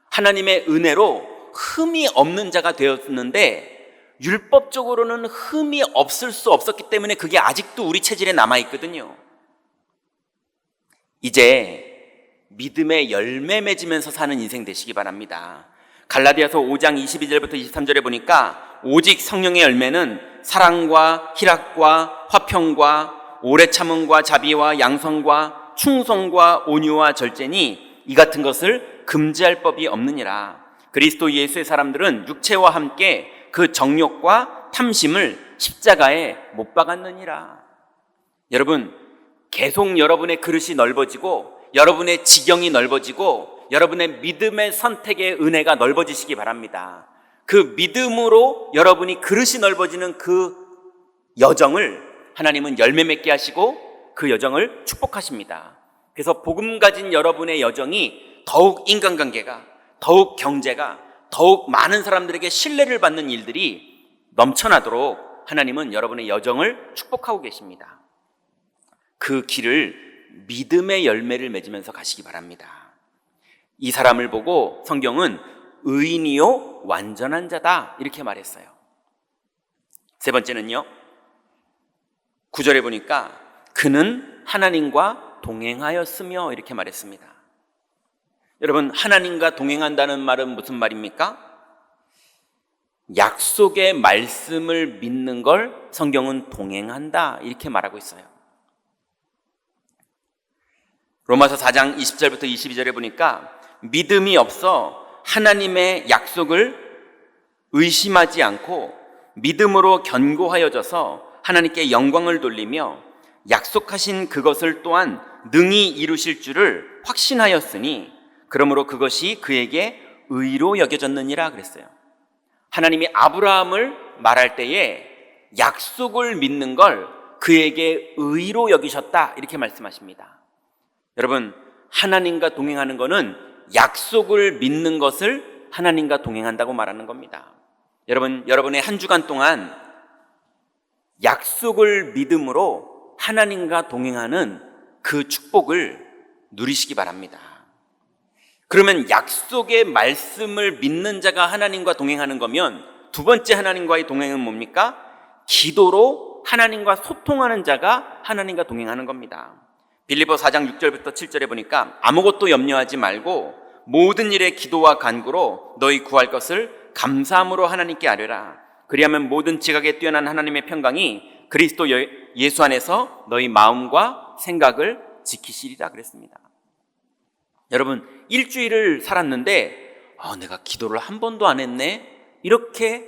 하나님의 은혜로 흠이 없는 자가 되었는데, 율법적으로는 흠이 없을 수 없었기 때문에 그게 아직도 우리 체질에 남아있거든요. 이제 믿음의 열매 맺으면서 사는 인생 되시기 바랍니다. 갈라디아서 5장 22절부터 23절에 보니까 오직 성령의 열매는 사랑과 희락과 화평과 오래 참음과 자비와 양선과 충성과 온유와 절제니 이 같은 것을 금지할 법이 없느니라. 그리스도 예수의 사람들은 육체와 함께 그 정욕과 탐심을 십자가에 못 박았느니라. 여러분, 계속 여러분의 그릇이 넓어지고 여러분의 지경이 넓어지고 여러분의 믿음의 선택의 은혜가 넓어지시기 바랍니다. 그 믿음으로 여러분이 그릇이 넓어지는 그 여정을 하나님은 열매 맺게 하시고 그 여정을 축복하십니다. 그래서 복음 가진 여러분의 여정이 더욱 인간관계가, 더욱 경제가, 더욱 많은 사람들에게 신뢰를 받는 일들이 넘쳐나도록 하나님은 여러분의 여정을 축복하고 계십니다. 그 길을 믿음의 열매를 맺으면서 가시기 바랍니다. 이 사람을 보고 성경은 의인이요 완전한 자다 이렇게 말했어요. 세 번째는요, 9절에 보니까 그는 하나님과 동행하였으며 이렇게 말했습니다. 여러분, 하나님과 동행한다는 말은 무슨 말입니까? 약속의 말씀을 믿는 걸 성경은 동행한다 이렇게 말하고 있어요. 로마서 4장 20절부터 22절에 보니까 믿음이 없어 하나님의 약속을 의심하지 않고 믿음으로 견고하여져서 하나님께 영광을 돌리며 약속하신 그것을 또한 능히 이루실 줄을 확신하였으니 그러므로 그것이 그에게 의로 여겨졌느니라 그랬어요. 하나님이 아브라함을 말할 때에 약속을 믿는 걸 그에게 의로 여기셨다 이렇게 말씀하십니다. 여러분, 하나님과 동행하는 것은 약속을 믿는 것을 하나님과 동행한다고 말하는 겁니다. 여러분, 여러분의 한 주간 동안 약속을 믿음으로 하나님과 동행하는 그 축복을 누리시기 바랍니다. 그러면 약속의 말씀을 믿는 자가 하나님과 동행하는 거면 두 번째 하나님과의 동행은 뭡니까? 기도로 하나님과 소통하는 자가 하나님과 동행하는 겁니다. 빌립보 4장 6절부터 7절에 보니까 아무것도 염려하지 말고 모든 일에 기도와 간구로 너희 구할 것을 감사함으로 하나님께 아뢰라. 그리하면 모든 지각에 뛰어난 하나님의 평강이 그리스도 예수 안에서 너희 마음과 생각을 지키시리라 그랬습니다. 여러분, 일주일을 살았는데 내가 기도를 한 번도 안 했네 이렇게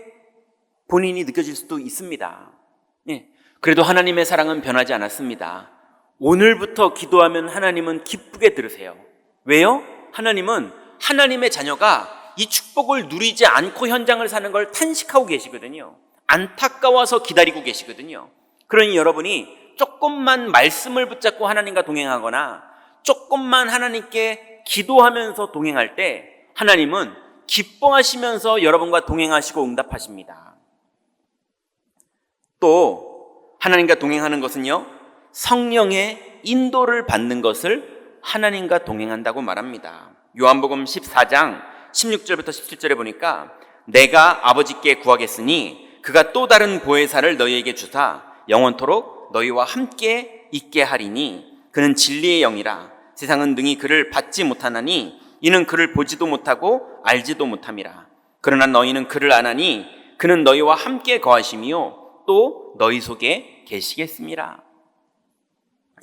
본인이 느껴질 수도 있습니다. 그래도 하나님의 사랑은 변하지 않았습니다. 오늘부터 기도하면 하나님은 기쁘게 들으세요. 왜요? 하나님은 하나님의 자녀가 이 축복을 누리지 않고 현장을 사는 걸 탄식하고 계시거든요. 안타까워서 기다리고 계시거든요. 그러니 여러분이 조금만 말씀을 붙잡고 하나님과 동행하거나 조금만 하나님께 기도하면서 동행할 때 하나님은 기뻐하시면서 여러분과 동행하시고 응답하십니다. 또 하나님과 동행하는 것은요, 성령의 인도를 받는 것을 하나님과 동행한다고 말합니다. 요한복음 14장 16절부터 17절에 보니까 내가 아버지께 구하겠으니 그가 또 다른 보혜사를 너희에게 주사 영원토록 너희와 함께 있게 하리니 그는 진리의 영이라. 세상은 능히 그를 받지 못하나니 이는 그를 보지도 못하고 알지도 못함이라. 그러나 너희는 그를 아나니 그는 너희와 함께 거하시며 또 너희 속에 계시겠습니다.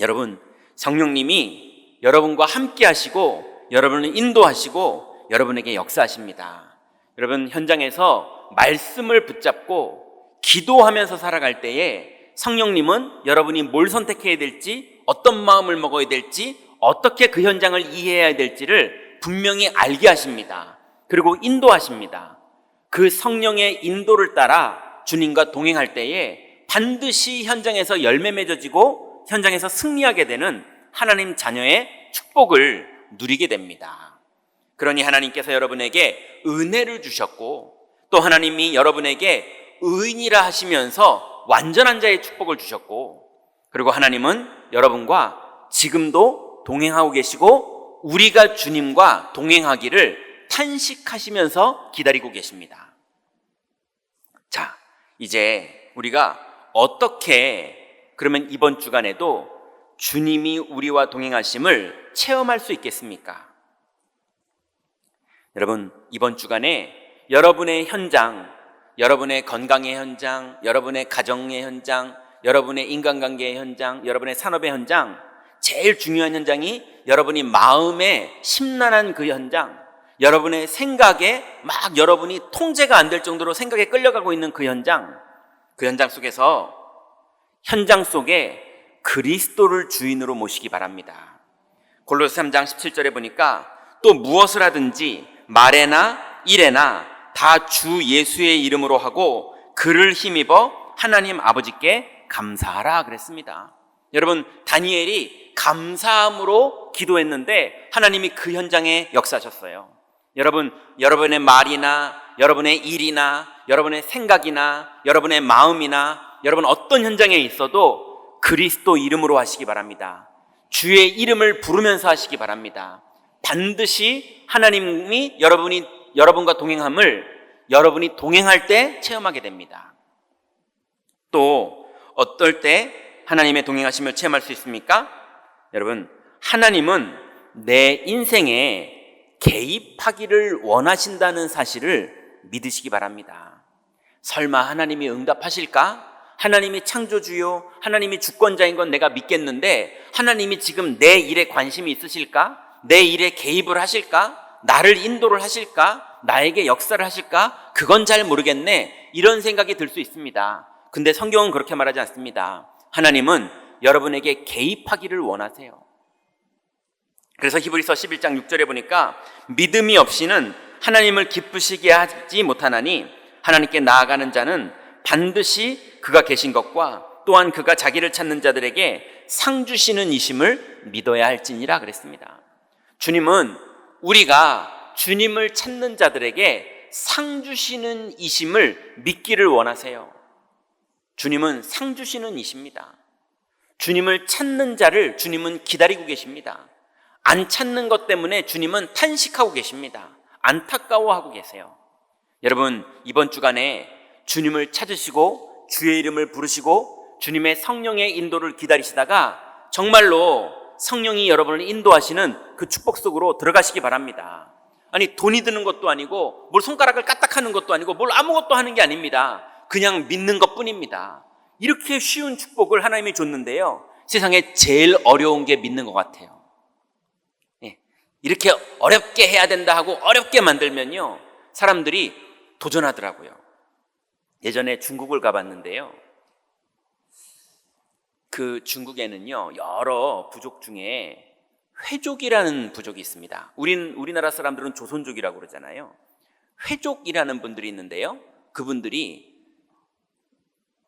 여러분, 성령님이 여러분과 함께 하시고 여러분을 인도하시고 여러분에게 역사하십니다. 여러분, 현장에서 말씀을 붙잡고 기도하면서 살아갈 때에 성령님은 여러분이 뭘 선택해야 될지, 어떤 마음을 먹어야 될지, 어떻게 그 현장을 이해해야 될지를 분명히 알게 하십니다. 그리고 인도하십니다. 그 성령의 인도를 따라 주님과 동행할 때에 반드시 현장에서 열매 맺어지고 현장에서 승리하게 되는 하나님 자녀의 축복을 누리게 됩니다. 그러니 하나님께서 여러분에게 은혜를 주셨고 또 하나님이 여러분에게 의인이라 하시면서 완전한 자의 축복을 주셨고, 그리고 하나님은 여러분과 지금도 동행하고 계시고 우리가 주님과 동행하기를 탄식하시면서 기다리고 계십니다. 자, 이제 우리가 어떻게 그러면 이번 주간에도 주님이 우리와 동행하심을 체험할 수 있겠습니까? 여러분, 이번 주간에 여러분의 현장, 여러분의 건강의 현장, 여러분의 가정의 현장, 여러분의 인간관계의 현장, 여러분의 산업의 현장, 제일 중요한 현장이 여러분이 마음에 심란한 그 현장, 여러분의 생각에 막 여러분이 통제가 안 될 정도로 생각에 끌려가고 있는 그 현장 속에서 현장 속에 그리스도를 주인으로 모시기 바랍니다. 골로새 3장 17절에 보니까 또 무엇을 하든지 말에나 일에나 다 주 예수의 이름으로 하고 그를 힘입어 하나님 아버지께 감사하라 그랬습니다. 여러분, 다니엘이 감사함으로 기도했는데 하나님이 그 현장에 역사하셨어요. 여러분, 여러분의 말이나 여러분의 일이나 여러분의 생각이나 여러분의 마음이나 여러분 어떤 현장에 있어도 그리스도 이름으로 하시기 바랍니다. 주의 이름을 부르면서 하시기 바랍니다. 반드시 하나님이 여러분과 동행함을 여러분이 동행할 때 체험하게 됩니다. 또 어떨 때 하나님의 동행하심을 체험할 수 있습니까? 여러분, 하나님은 내 인생에 개입하기를 원하신다는 사실을 믿으시기 바랍니다. 설마 하나님이 응답하실까? 하나님이 창조주요, 하나님이 주권자인 건 내가 믿겠는데 하나님이 지금 내 일에 관심이 있으실까? 내 일에 개입을 하실까? 나를 인도를 하실까? 나에게 역사를 하실까? 그건 잘 모르겠네. 이런 생각이 들 수 있습니다. 근데 성경은 그렇게 말하지 않습니다. 하나님은 여러분에게 개입하기를 원하세요. 그래서 히브리서 11장 6절에 보니까 믿음이 없이는 하나님을 기쁘시게 하지 못하나니 하나님께 나아가는 자는 반드시 그가 계신 것과 또한 그가 자기를 찾는 자들에게 상 주시는 이심을 믿어야 할지니라 그랬습니다. 주님은 우리가 주님을 찾는 자들에게 상 주시는 이심을 믿기를 원하세요. 주님은 상 주시는 이십니다. 주님을 찾는 자를 주님은 기다리고 계십니다. 안 찾는 것 때문에 주님은 탄식하고 계십니다. 안타까워하고 계세요. 여러분, 이번 주간에 주님을 찾으시고 주의 이름을 부르시고 주님의 성령의 인도를 기다리시다가 정말로 성령이 여러분을 인도하시는 그 축복 속으로 들어가시기 바랍니다. 아니, 돈이 드는 것도 아니고 뭘 손가락을 까딱하는 것도 아니고 뭘 아무것도 하는 게 아닙니다. 그냥 믿는 것뿐입니다. 이렇게 쉬운 축복을 하나님이 줬는데요, 세상에 제일 어려운 게 믿는 것 같아요. 이렇게 어렵게 해야 된다 하고 어렵게 만들면요, 사람들이 도전하더라고요. 예전에 중국을 가봤는데요, 그 중국에는요 여러 부족 중에 회족이라는 부족이 있습니다. 우리나라 사람들은 조선족이라고 그러잖아요. 회족이라는 분들이 있는데요, 그분들이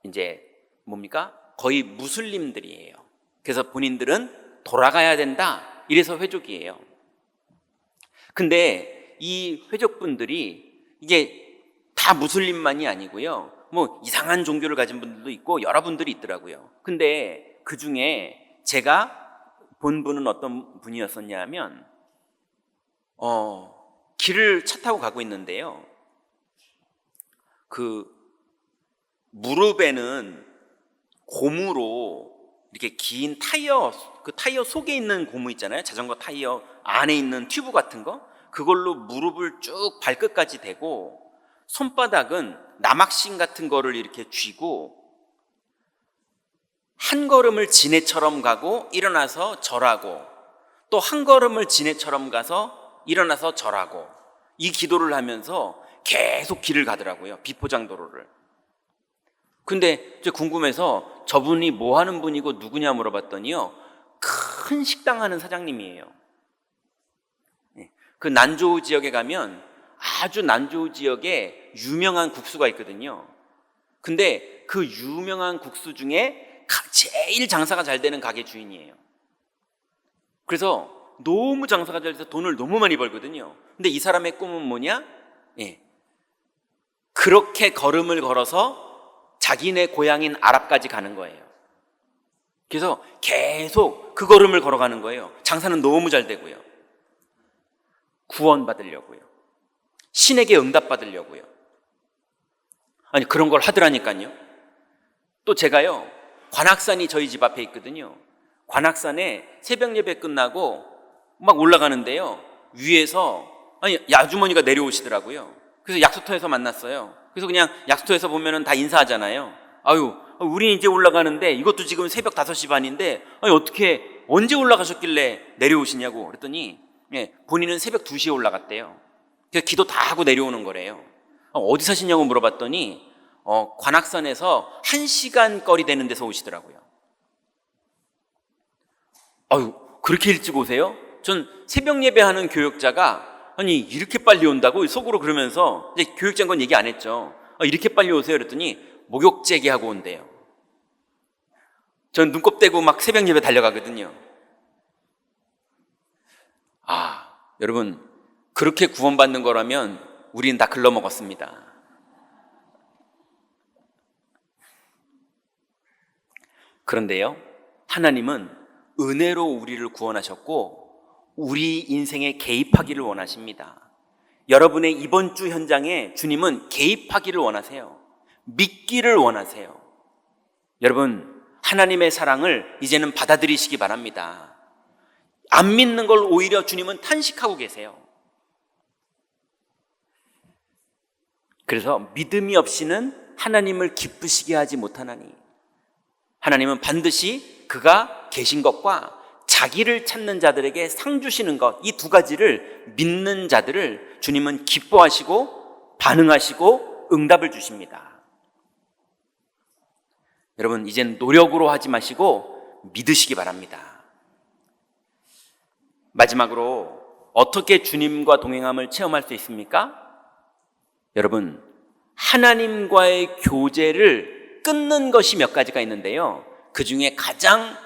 이제 뭡니까? 거의 무슬림들이에요. 그래서 본인들은 돌아가야 된다, 이래서 회족이에요. 근데 이 회족분들이 이게 다 무슬림만이 아니고요, 뭐 이상한 종교를 가진 분들도 있고 여러 분들이 있더라고요. 근데 그 중에 제가 본 분은 어떤 분이었었냐면 길을 차 타고 가고 있는데요, 그 무릎에는 고무로 이렇게 긴 타이어, 그 타이어 속에 있는 고무 있잖아요, 자전거 타이어 안에 있는 튜브 같은 거, 그걸로 무릎을 쭉 발끝까지 대고 손바닥은 나막신 같은 거를 이렇게 쥐고 한 걸음을 지네처럼 가고 일어나서 절하고 또 한 걸음을 지네처럼 가서 일어나서 절하고, 이 기도를 하면서 계속 길을 가더라고요, 비포장도로를. 근데 이제 궁금해서 저분이 뭐 하는 분이고 누구냐 물어봤더니요, 큰 식당 하는 사장님이에요. 그 난조우 지역에 가면 아주 난조우 지역에 유명한 국수가 있거든요. 근데 그 유명한 국수 중에 제일 장사가 잘 되는 가게 주인이에요. 그래서 너무 장사가 잘 돼서 돈을 너무 많이 벌거든요. 근데 이 사람의 꿈은 뭐냐? 그렇게 걸음을 걸어서 자기네 고향인 아랍까지 가는 거예요. 그래서 계속 그 걸음을 걸어가는 거예요. 장사는 너무 잘 되고요, 구원 받으려고요, 신에게 응답 받으려고요. 아니 그런 걸 하더라니까요. 또 제가요, 관악산이 저희 집 앞에 있거든요. 관악산에 새벽 예배 끝나고 막 올라가는데요, 위에서 아니 아주머니가 내려오시더라고요. 그래서 약수터에서 만났어요. 그래서 그냥 약수터에서 보면은 다 인사하잖아요. 아유, 우린 이제 올라가는데 이것도 지금 새벽 5시 반인데 아니 어떻게 언제 올라가셨길래 내려오시냐고 그랬더니 본인은 새벽 2시에 올라갔대요. 그래서 기도 다 하고 내려오는 거래요. 어디 사시냐고 물어봤더니 관악산에서 1시간 거리 되는 데서 오시더라고요. 아유, 그렇게 일찍 오세요? 전 새벽 예배하는 교역자가 아니 이렇게 빨리 온다고 속으로 그러면서 이제 교역자인 얘기 안 했죠. 이렇게 빨리 오세요 그랬더니 목욕 재개하고 온대요. 전 눈곱 떼고 막 새벽 예배 달려가거든요. 여러분, 그렇게 구원받는 거라면 우리는 다 글러먹었습니다. 그런데요, 하나님은 은혜로 우리를 구원하셨고 우리 인생에 개입하기를 원하십니다. 여러분의 이번 주 현장에 주님은 개입하기를 원하세요. 믿기를 원하세요. 여러분, 하나님의 사랑을 이제는 받아들이시기 바랍니다. 안 믿는 걸 오히려 주님은 탄식하고 계세요. 그래서 믿음이 없이는 하나님을 기쁘시게 하지 못하나니, 하나님은 반드시 그가 계신 것과 자기를 찾는 자들에게 상 주시는 것, 이 두 가지를 믿는 자들을 주님은 기뻐하시고 반응하시고 응답을 주십니다. 여러분, 이제는 노력으로 하지 마시고 믿으시기 바랍니다. 마지막으로 어떻게 주님과 동행함을 체험할 수 있습니까? 여러분, 하나님과의 교제를 끊는 것이 몇 가지가 있는데요, 그 중에 가장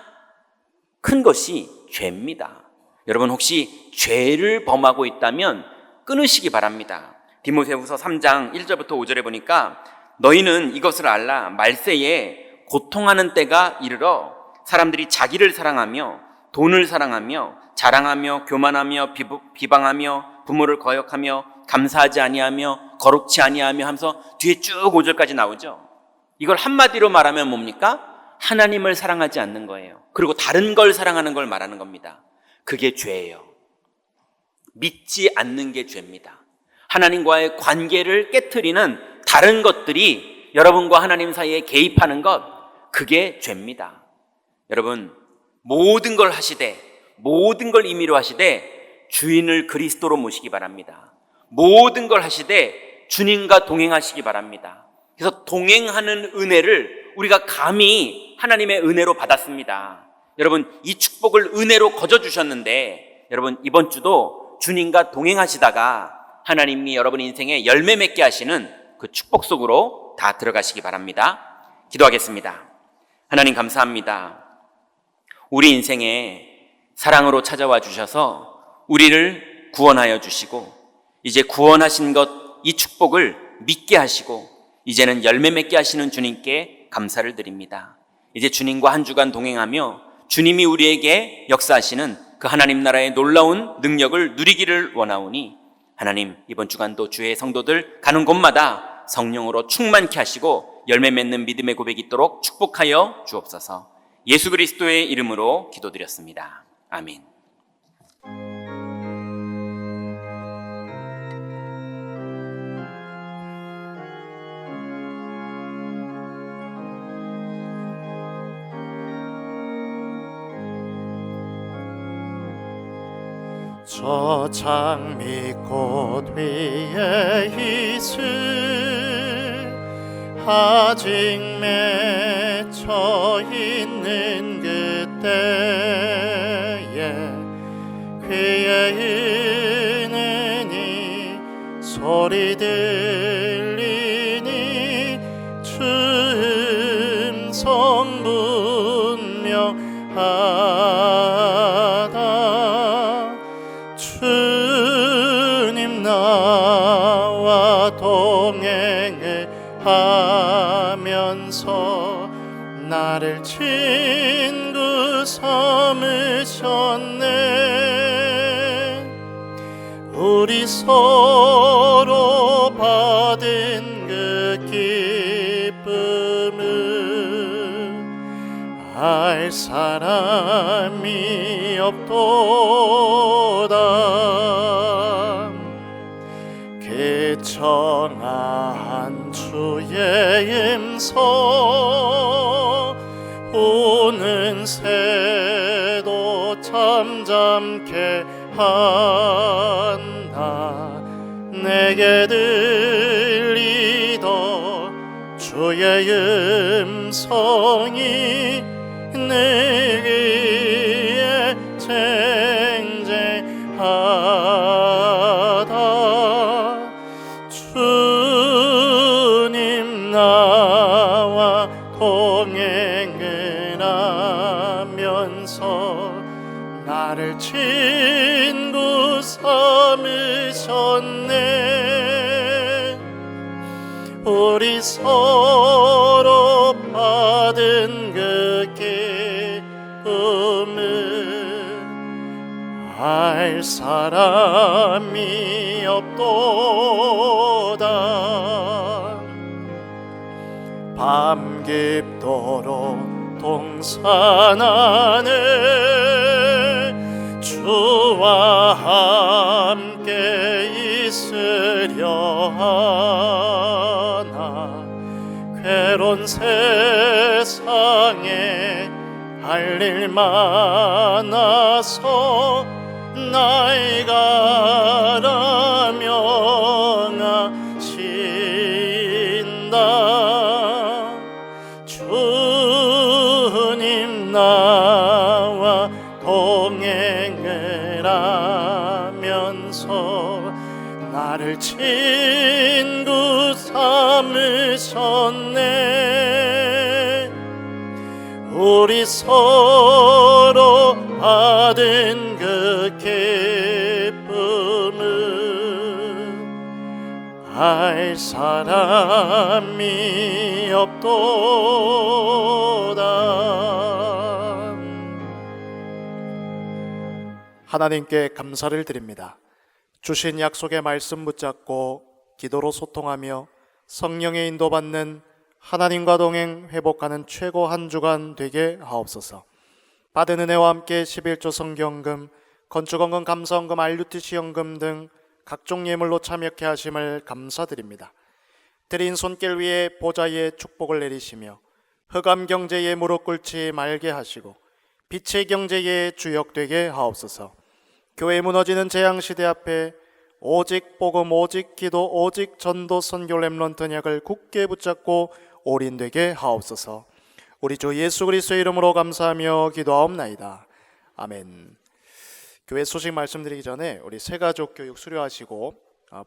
큰 것이 죄입니다. 여러분, 혹시 죄를 범하고 있다면 끊으시기 바랍니다. 디모데후서 3장 1절부터 5절에 보니까 너희는 이것을 알라. 말세에 고통하는 때가 이르러 사람들이 자기를 사랑하며 돈을 사랑하며 자랑하며 교만하며 비방하며 부모를 거역하며 감사하지 아니하며 거룩치 아니하며 하면서 뒤에 쭉 5절까지 나오죠. 이걸 한마디로 말하면 뭡니까? 하나님을 사랑하지 않는 거예요. 그리고 다른 걸 사랑하는 걸 말하는 겁니다. 그게 죄예요. 믿지 않는 게 죄입니다. 하나님과의 관계를 깨트리는 다른 것들이 여러분과 하나님 사이에 개입하는 것, 그게 죄입니다. 여러분, 모든 걸 하시되, 모든 걸 임의로 하시되 주인을 그리스도로 모시기 바랍니다. 모든 걸 하시되 주님과 동행하시기 바랍니다. 그래서 동행하는 은혜를 우리가 감히 하나님의 은혜로 받았습니다. 여러분, 이 축복을 은혜로 거저주셨는데 여러분, 이번 주도 주님과 동행하시다가 하나님이 여러분 인생에 열매 맺게 하시는 그 축복 속으로 다 들어가시기 바랍니다. 기도하겠습니다. 하나님 감사합니다. 우리 인생에 사랑으로 찾아와 주셔서 우리를 구원하여 주시고 이제 구원하신 것, 이 축복을 믿게 하시고 이제는 열매 맺게 하시는 주님께 감사를 드립니다. 이제 주님과 한 주간 동행하며 주님이 우리에게 역사하시는 그 하나님 나라의 놀라운 능력을 누리기를 원하오니 하나님, 이번 주간도 주의 성도들 가는 곳마다 성령으로 충만케 하시고 열매 맺는 믿음의 고백이 있도록 축복하여 주옵소서. 예수 그리스도의 이름으로 기도드렸습니다. 아멘. 저 장미꽃 위에 있을 아직 맺혀 있는 그때에 귀에 있는 이 소리 들리니 주 음성 분명하다. 주님 나와 동행을 하면서 나를 친구 삼으셨네. 우리 서로 받은 그 길 사람이 없도다. 기청한 주의 음성 오는 새도 잠잠케 한다. 내게 들리더 주의 음성이 내 귀에 쟁쟁하다. 주님 나와 동행을 하면서 나를 친구 삼으셨네. 우리 서로 받은 그 기쁨을 알 사람이 없도다. 밤 깊도록 동산 안에 주와 함께 있으려 하나. 괴로운 세상에 할 일 많아서 나의 가라 명하신다. 주님 나와 동행을 하면서 나를 친구 삼으셨네. 우리 서로 받은 그 기쁨을 알 사람이 없도다. 하나님께 감사를 드립니다. 주신 약속의 말씀 붙잡고 기도로 소통하며 성령의 인도받는 하나님과 동행 회복하는 최고 한 주간 되게 하옵소서. 받은 은혜와 함께 11조 성경금, 건축원금, 감사원금, RUTC 연금 등 각종 예물로 참여케 하심을 감사드립니다. 드린 손길 위에 보좌의 축복을 내리시며 흑암 경제에 무릎 꿇지 말게 하시고 빛의 경제에 주역되게 하옵소서. 교회 무너지는 재앙시대 앞에 오직 복음, 오직 기도, 오직 전도, 선교, 렘넌트 약을 굳게 붙잡고 올인되게 하옵소서. 우리 주 예수 그리스도의 이름으로 감사하며 기도하옵나이다. 아멘. 교회 소식 말씀드리기 전에 우리 새가족 교육 수료하시고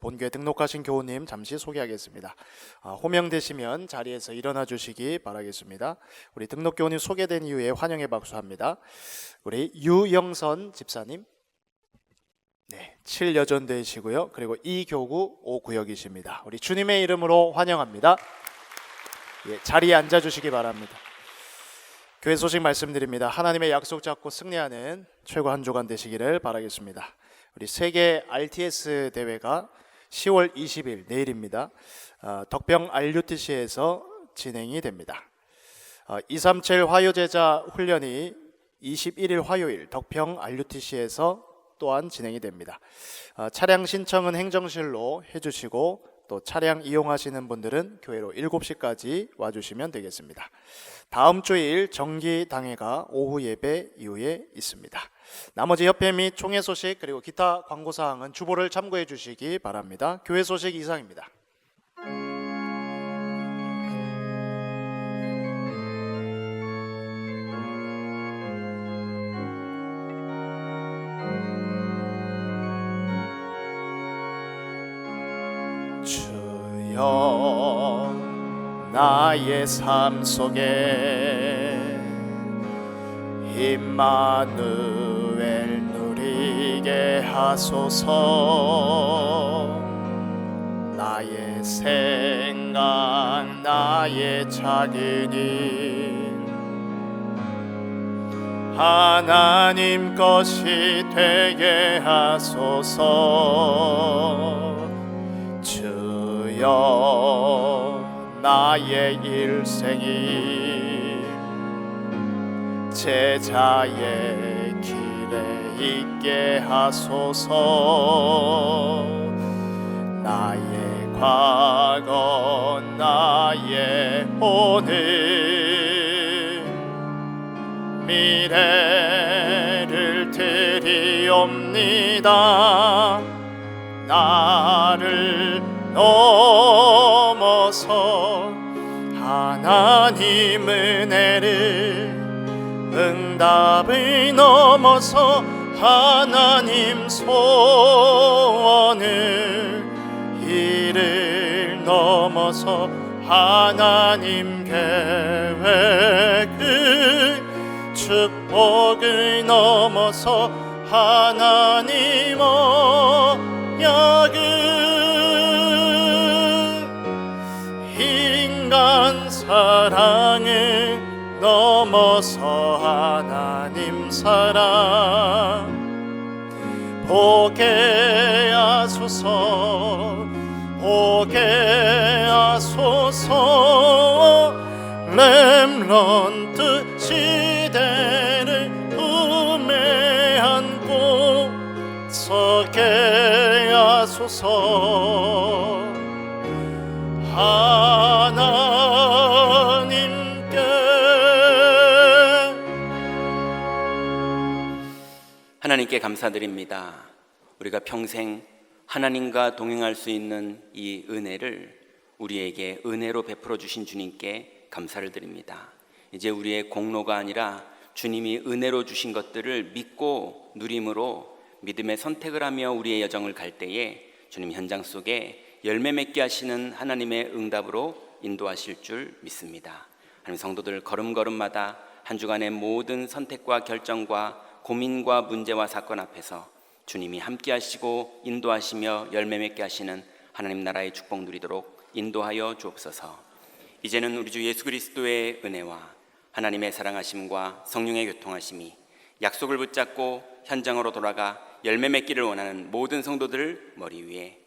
본교에 등록하신 교우님 잠시 소개하겠습니다. 호명되시면 자리에서 일어나 주시기 바라겠습니다. 우리 등록 교우님 소개된 이후에 환영의 박수합니다. 우리 유영선 집사님, 네, 7여전대이시고요. 그리고 이교구 5구역이십니다. 우리 주님의 이름으로 환영합니다. 예, 자리에 앉아주시기 바랍니다. 교회 소식 말씀드립니다. 하나님의 약속 잡고 승리하는 최고 한 주간 되시기를 바라겠습니다. 우리 세계 RTS 대회가 10월 20일 내일입니다. 덕평 RUTC에서 진행이 됩니다. 237 화요제자 훈련이 21일 화요일 덕평 RUTC에서 또한 진행이 됩니다. 차량 신청은 행정실로 해주시고 또 차량 이용하시는 분들은 교회로 7시까지 와주시면 되겠습니다. 다음 주일 정기당회가 오후 예배 이후에 있습니다. 나머지 협회 및 총회 소식 그리고 기타 광고사항은 주보를 참고해 주시기 바랍니다. 교회 소식 이상입니다. 주여 나의 삶 속에 임마누엘 누리게 하소서. 나의 생각 나의 작은 일 하나님 것이 되게 하소서. 주여 나의 일생이 제자의 길에 있게 하소서. 나의 과거 나의 오늘 미래를 드리옵니다. 나를 넘어서 하나님 은혜를 응답을 넘어서 하나님 소원을 이를 넘어서 하나님 계획을 축복을 넘어서 하나님 언약을 인간 사랑을 넘어서 하나님 사랑 보게 하소서. 보게 하소서. 렘넌트 시대를 품에 안고 서게 하소서. 하나님께 하나님께 감사드립니다. 우리가 평생 하나님과 동행할 수 있는 이 은혜를 우리에게 은혜로 베풀어 주신 주님께 감사를 드립니다. 이제 우리의 공로가 아니라 주님이 은혜로 주신 것들을 믿고 누림으로 믿음의 선택을 하며 우리의 여정을 갈 때에 주님 현장 속에 열매 맺게 하시는 하나님의 응답으로 인도하실 줄 믿습니다. 하나님 성도들 걸음걸음마다 한 주간의 모든 선택과 결정과 고민과 문제와 사건 앞에서 주님이 함께 하시고 인도하시며 열매 맺게 하시는 하나님 나라의 축복 누리도록 인도하여 주옵소서. 이제는 우리 주 예수 그리스도의 은혜와 하나님의 사랑하심과 성령의 교통하심이 약속을 붙잡고 현장으로 돌아가 열매 맺기를 원하는 모든 성도들 머리 위에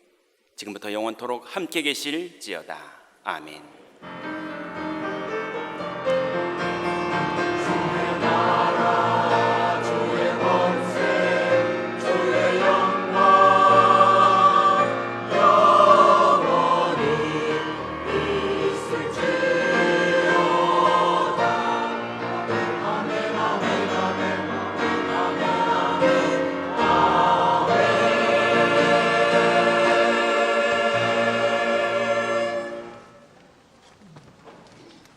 지금부터 영원토록 함께 계실지어다. 아멘.